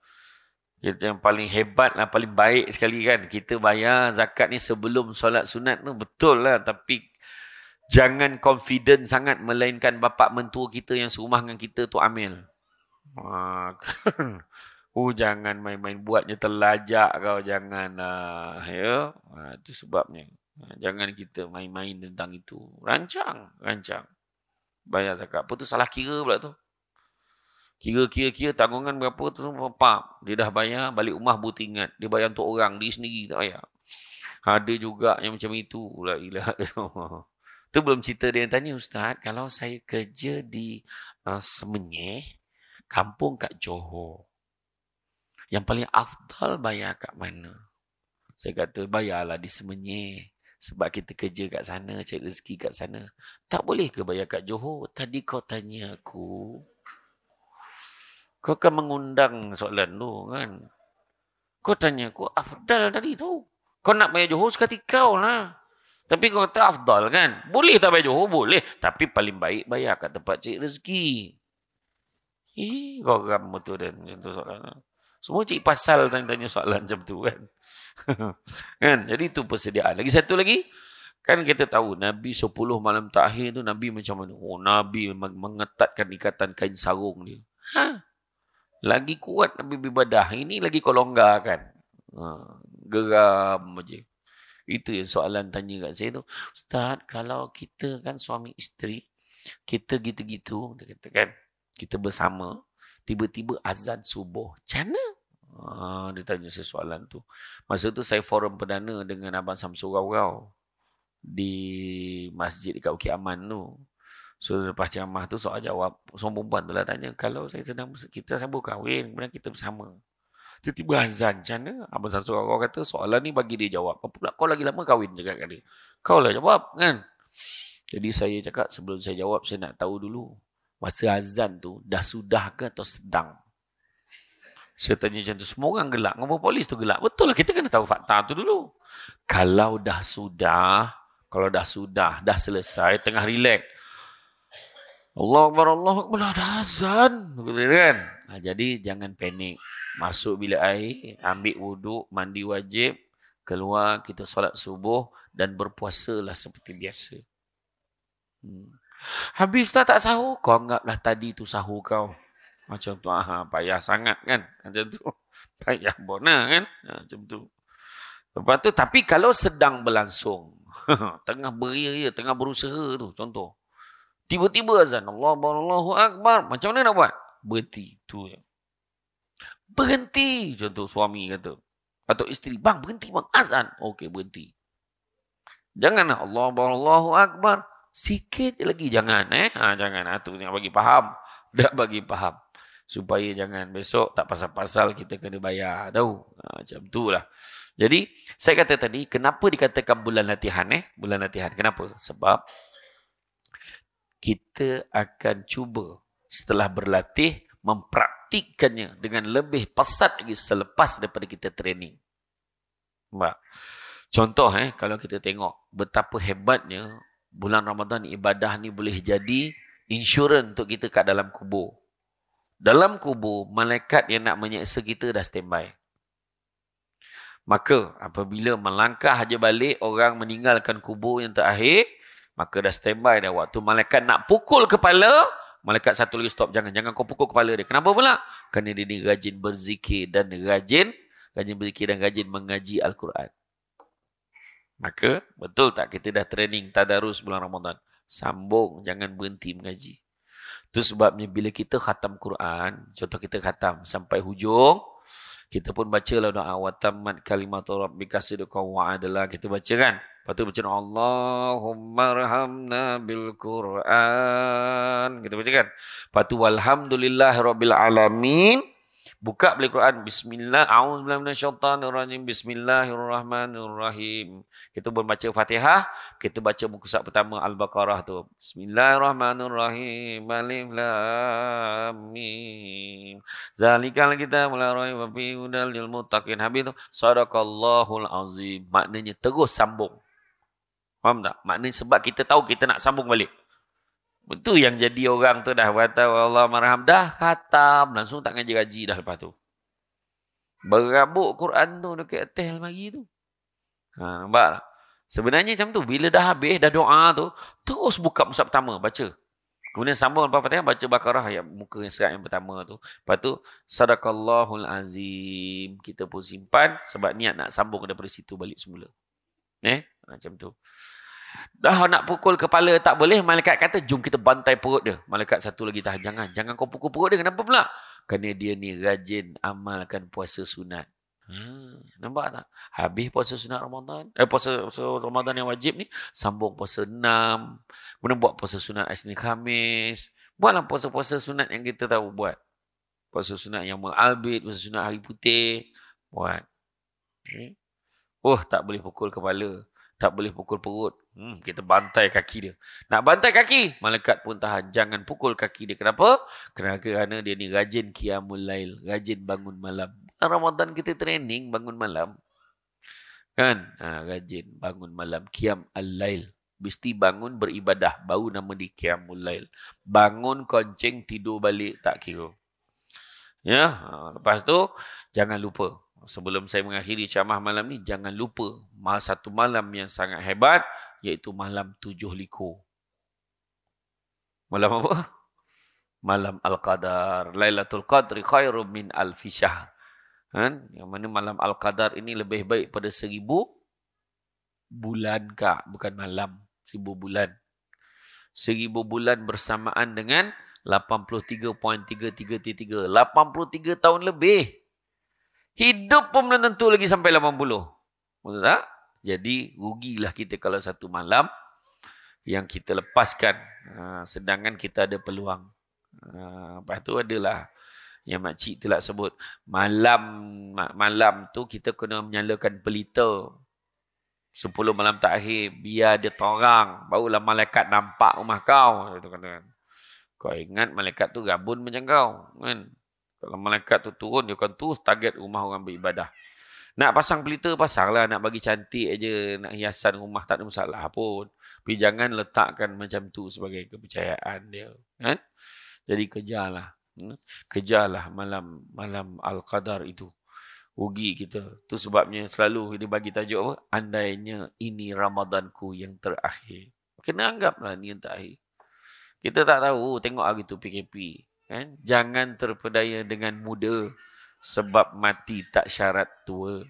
kita yang paling hebat lah, paling baik sekali kan. Kita bayar zakat ni sebelum solat sunat tu. Betul lah. Tapi jangan confident sangat melainkan bapa mentua kita yang serumah dengan kita tu amil. Jangan main-main buatnya terlajak kau. Jangan lah. Ya? Itu sebabnya. Jangan kita main-main tentang itu. Rancang. Bayar zakat. Apa tu salah kira pula tu. Kira tanggungan berapa tu semua pap. Dia dah bayar, balik rumah baru ingat. Dia bayar untuk orang, dia sendiri tak bayar. Ada juga yang macam itu. La ilaha illallah. Tu belum cerita dia yang tanya, Ustaz, kalau saya kerja di Semenyih, kampung kat Johor, yang paling afdal bayar kat mana? Saya kata, bayarlah di Semenyih. Sebab kita kerja kat sana, cari rezeki kat sana. Tak boleh ke bayar kat Johor? Tadi kau tanya aku. Kau kan mengundang soalan tu kan. Kau tanya aku, afdal tadi tu. Kau nak bayar Johor sekali kau lah. Tapi kau kata afdal kan. Boleh tak bayar Johor? Boleh. Tapi paling baik bayar kat tempat cik rezeki. Kau ram betul dan macam tu soalan. Semua cik pasal tanya soalan macam tu kan. Kan? Jadi itu persediaan. Lagi satu lagi. Kan kita tahu Nabi 10 malam terakhir tu Nabi macam mana? Oh, Nabi mengetatkan ikatan kain sarung dia. Lagi kuat Nabi beribadah. Ini lagi kau longgarkan. Geram aja. Itu yang soalan tanya kat saya tu. Ustaz, kalau kita kan suami isteri, kita gitu-gitu, dia kata kan, kita bersama, tiba-tiba azan subuh. Macam mana? Dia tanya saya soalan tu. Masa tu saya forum perdana dengan Abang Samsul Rau di masjid dekat Bukit Aman tu. So lepas ceramah tu soal jawab, seorang perempuan tu lah tanya, kalau saya sedang kita sambung kahwin, kemudian kita bersama, tiba-tiba azan, macam mana? Abang Samsul Rau kata soalan ni bagi dia jawab. Apa pula kau lagi lama kahwin je kat dia? Kau lah jawab kan? Jadi saya cakap sebelum saya jawab, saya nak tahu dulu masa azan tu dah sudah ke atau sedang? Saya tanya macam tu, semua orang gelak. Ngomong polis tu gelak. Betul lah, kita kena tahu fakta tu dulu. Kalau dah sudah, dah selesai, tengah relax. Allah Akbar, dah azan. Kan? Jadi jangan panik. Masuk bilik air, ambil wuduk, mandi wajib, keluar, kita solat subuh dan berpuasalah seperti biasa. Habis tak sahur? Kau anggaplah tadi tu sahur kau. Macam tu, payah sangat kan? Macam tu. Payah bona kan? Macam tu. Lepas tu, tapi kalau sedang berlangsung, tengah beria, tengah berusaha tu, contoh. Tiba-tiba azan, Allahu Akbar. Macam mana nak buat? Berhenti. Tu je. Berhenti. Contoh suami kata. Atau isteri, bang berhenti bang. Azan. Okey, berhenti. Janganlah Allahu Akbar. Sikit lagi. Jangan. Jangan. Tu yang bagi faham. Dah bagi faham. Supaya jangan besok tak pasal-pasal kita kena bayar. Tahu? Macam tu lah. Jadi, saya kata tadi, kenapa dikatakan bulan latihan? Bulan latihan. Kenapa? Sebab kita akan cuba setelah berlatih mempraktikkannya dengan lebih pesat lagi selepas daripada kita training. Contoh, kalau kita tengok betapa hebatnya bulan Ramadan ibadah ni boleh jadi insurans untuk kita kat dalam kubur. Dalam kubur, malaikat yang nak menyeksa kita dah standby. Maka, apabila melangkah aja balik, orang meninggalkan kubur yang terakhir, maka dah standby dah. Waktu malaikat nak pukul kepala, malaikat satu lagi stop. Jangan kau pukul kepala dia. Kenapa pula? Kerana dia ni rajin berzikir dan rajin berzikir dan rajin mengaji Al-Quran. Maka, betul tak kita dah training tadarus bulan Ramadan? Sambung, jangan berhenti mengaji. Itu sebabnya bila kita khatam Quran, contoh kita khatam sampai hujung, kita pun bacalah doa wa tammat kalimatu rabbika sidqan wa adla. Kita baca kan? Lepas tu baca Allahumma arhamna bil Quran. Kita baca kan? Lepas tu walhamdulillahirabbil alamin. Buka balik Quran. Bismillah. A'udzubillahi minasyaitanirrajim. Bismillahirrahmanirrahim. Kita membaca Fatihah. Kita baca muka surat pertama Al-Baqarah tu. Bismillahirrahmanirrahim. Alif lam mim. Zalikal kitabul la raiba fihi hudal lil muttaqin. Habis tu sadaqallahul azim. Maknanya terus sambung. Faham tak? Maknanya sebab kita tahu kita nak sambung balik. Betul yang jadi orang tu dah kata Allah marham dah khatam langsung tak ngaji-ngaji dah lepas tu. Berabuk Quran tu dekat atas lemari tu. Nampak tak? Sebenarnya macam tu bila dah habis dah doa tu terus buka mushaf pertama baca. Kemudian sambung lepas Fatihah baca Baqarah ayat muka yang surat yang pertama tu. Lepas tu sadaqallahul azim kita pun simpan sebab niat nak sambung daripada situ balik semula. Macam tu. Dah nak pukul kepala tak boleh, malaikat kata jom kita bantai perut dia. Malaikat satu lagi tahan, jangan kau pukul perut dia. Kenapa pula? Kerana dia ni rajin amalkan puasa sunat. Nampak tak? Habis puasa sunat Ramadan, puasa Ramadan yang wajib ni, sambung puasa 6. Kemudian buat puasa sunat Isnin Khamis. Buatlah puasa-puasa sunat yang kita tahu buat. Puasa sunat yang Albid, puasa sunat hari putih. Buat. Tak boleh pukul kepala. Tak boleh pukul perut. Kita bantai kaki dia. Nak bantai kaki, malaikat pun tahan. Jangan pukul kaki dia. Kenapa? Kerana dia ni rajin qiyamul lail. Rajin bangun malam. Ramadan kita training bangun malam. Kan? Rajin bangun malam. Qiyam al-lail. Mesti bangun beribadah. Baru nama di qiyamul lail. Bangun konceng tidur balik tak kira. Ya. Lepas tu, jangan lupa. Sebelum saya mengakhiri ceramah malam ni, jangan lupa satu malam yang sangat hebat iaitu malam 7 likur. Malam apa? Malam Al-Qadar. Lailatul Qadri khairum min alfi syahr. Yang mana malam Al-Qadar ini lebih baik pada 1000 bulan kak, bukan malam, 1000 bulan. 1000 bulan bersamaan dengan 83.333. 83 tahun lebih. Hidup pun belum tentu lagi sampai 80. Betul tak? Jadi rugilah kita kalau satu malam yang kita lepaskan. Sedangkan kita ada peluang. Lepas tu adalah yang makcik tu lah sebut. Malam tu kita kena menyalakan pelita. 10 malam terakhir, biar dia terang. Barulah malaikat nampak rumah kau. Kau ingat malaikat tu gabun macam kau. Kan? Kalau malaikat tu turun, dia akan terus target rumah orang beribadah. Nak pasang pelita, pasang lah. Nak bagi cantik aja, nak hiasan rumah, tak ada masalah pun. Tapi jangan letakkan macam tu sebagai kepercayaan dia. Kan? Jadi kejarlah. Kejarlah malam Al-Qadar itu. Rugi kita. Tu sebabnya selalu dia bagi tajuk apa? Andainya ini Ramadanku yang terakhir. Kena anggaplah ni yang terakhir. Kita tak tahu. Tengok hari tu PKP. Kan? Jangan terpedaya dengan muda. Sebab mati tak syarat tua.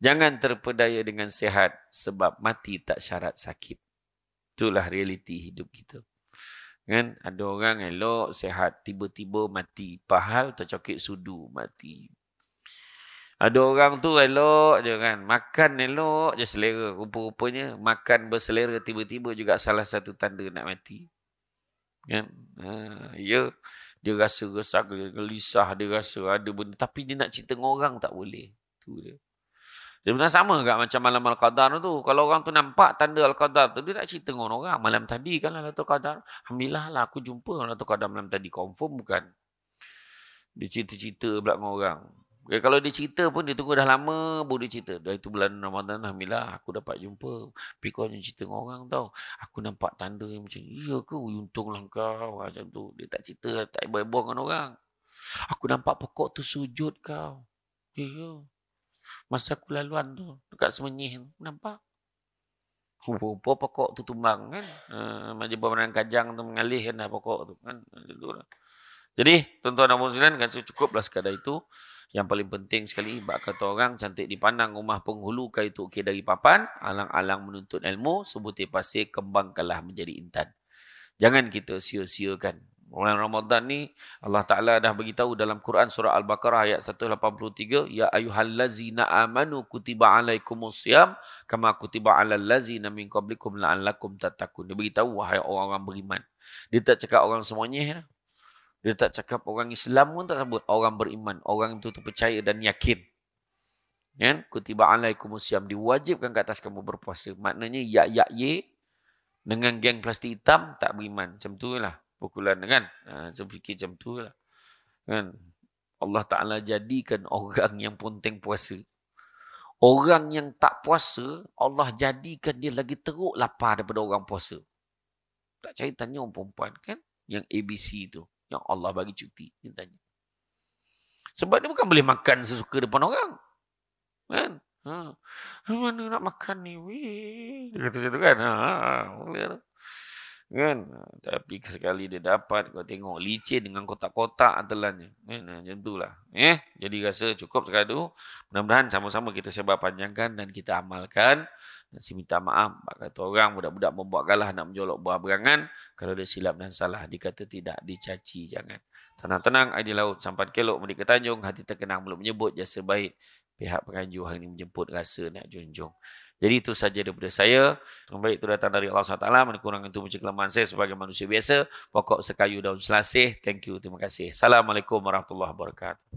Jangan terpedaya dengan sihat. Sebab mati tak syarat sakit. Itulah realiti hidup kita. Kan? Ada orang elok, sihat. Tiba-tiba mati. Pahal tercokit sudu. Mati. Ada orang tu elok je kan. Makan elok je selera. Rupa-rupanya makan berselera tiba-tiba juga salah satu tanda nak mati. Kan? Ya. Dia rasa gelisah. Dia rasa ada benda. Tapi dia nak cerita dengan orang tak boleh. Tu dia. Dia benar sama tak macam malam Al-Qadar tu. Kalau orang tu nampak tanda Al-Qadar tu, dia nak cerita dengan orang. Malam tadi kan Lailatul Qadar. Alhamdulillah lah aku jumpa Lailatul Qadar malam tadi. Confirm bukan. Dia cerita-cerita pula dengan orang. Kalau dia cerita pun, dia tunggu dah lama baru dia cerita. Dah itu bulan Ramadan, Alhamdulillah, aku dapat jumpa. Tapi kau hanya cerita dengan orang tau. Aku nampak tanda yang macam, iya ke? Untunglah kau. Macam tu. Dia tak cerita, tak heboh-heboh dengan orang. Aku nampak pokok tu sujud kau. Iya. Masa aku laluan tu, dekat Semenyih tu. Nampak? Rupa pokok tu tumbang kan. Macam pemenang kajang tu mengalih kan pokok tu kan. Jadi, tuan-tuan dan puan-puan, rasa cukuplah sekadar itu. Yang paling penting sekali, bak kata orang, cantik dipandang rumah penghulu, kaitu ukir dari papan, alang-alang menuntut ilmu, sebutir pasir, kembangkanlah menjadi intan. Jangan kita sia-siakan. Bulan Ramadan ni, Allah Ta'ala dah beritahu dalam Quran surah Al-Baqarah ayat 183, Ya ayuhallazina amanu kutiba alaikumusiyam, kama kutiba alallazina min qablikum la'allakum tattaqun. Dia beritahu, wahai orang-orang beriman. Dia tak cakap orang semuanya. Dia tak cakap orang Islam pun tak sebut. Orang beriman. Orang itu terpercaya dan yakin. Kan? Kutiba alaikumusiyam. Diwajibkan ke atas kamu berpuasa. Maknanya ye. Dengan geng plastik hitam tak beriman. Macam tu lah. Pukulan kan. Saya fikir macam tu lah. Kan? Allah Ta'ala jadikan orang yang ponteng puasa. Orang yang tak puasa, Allah jadikan dia lagi teruk lapar daripada orang puasa. Tak cari tanya orang perempuan kan? Yang ABC tu. Yang Allah bagi cuti. Dia tanya. Sebab dia bukan boleh makan sesuka depan orang. Kan? Mana nak makan ni? Weh. Dia kata macam tu kan? Boleh tu. Kan? Tapi sekali dia dapat, kau tengok licin dengan kotak-kotak telannya. Macam tu lah. Jadi rasa cukup sekadar. Mudah-mudahan sama-sama kita sebar panjangkan dan kita amalkan. Dan saya minta maaf. Kata orang, budak-budak membuat galah nak menjolok buah berangan. Kalau dia silap dan salah, dikata tidak, dicaci, jangan. Tenang-tenang, air di laut, sampan kelok, medik ke Tanjung, hati terkenang, belum menyebut jasa baik. Pihak penganjur hari ini menjemput rasa nak junjung. Jadi itu saja daripada saya. Yang baik itu datang dari Allah SWT. Mana kurang itu macam kelemahan saya sebagai manusia biasa. Pokok sekayu daun selasih. Thank you, terima kasih. Assalamualaikum warahmatullahi wabarakatuh.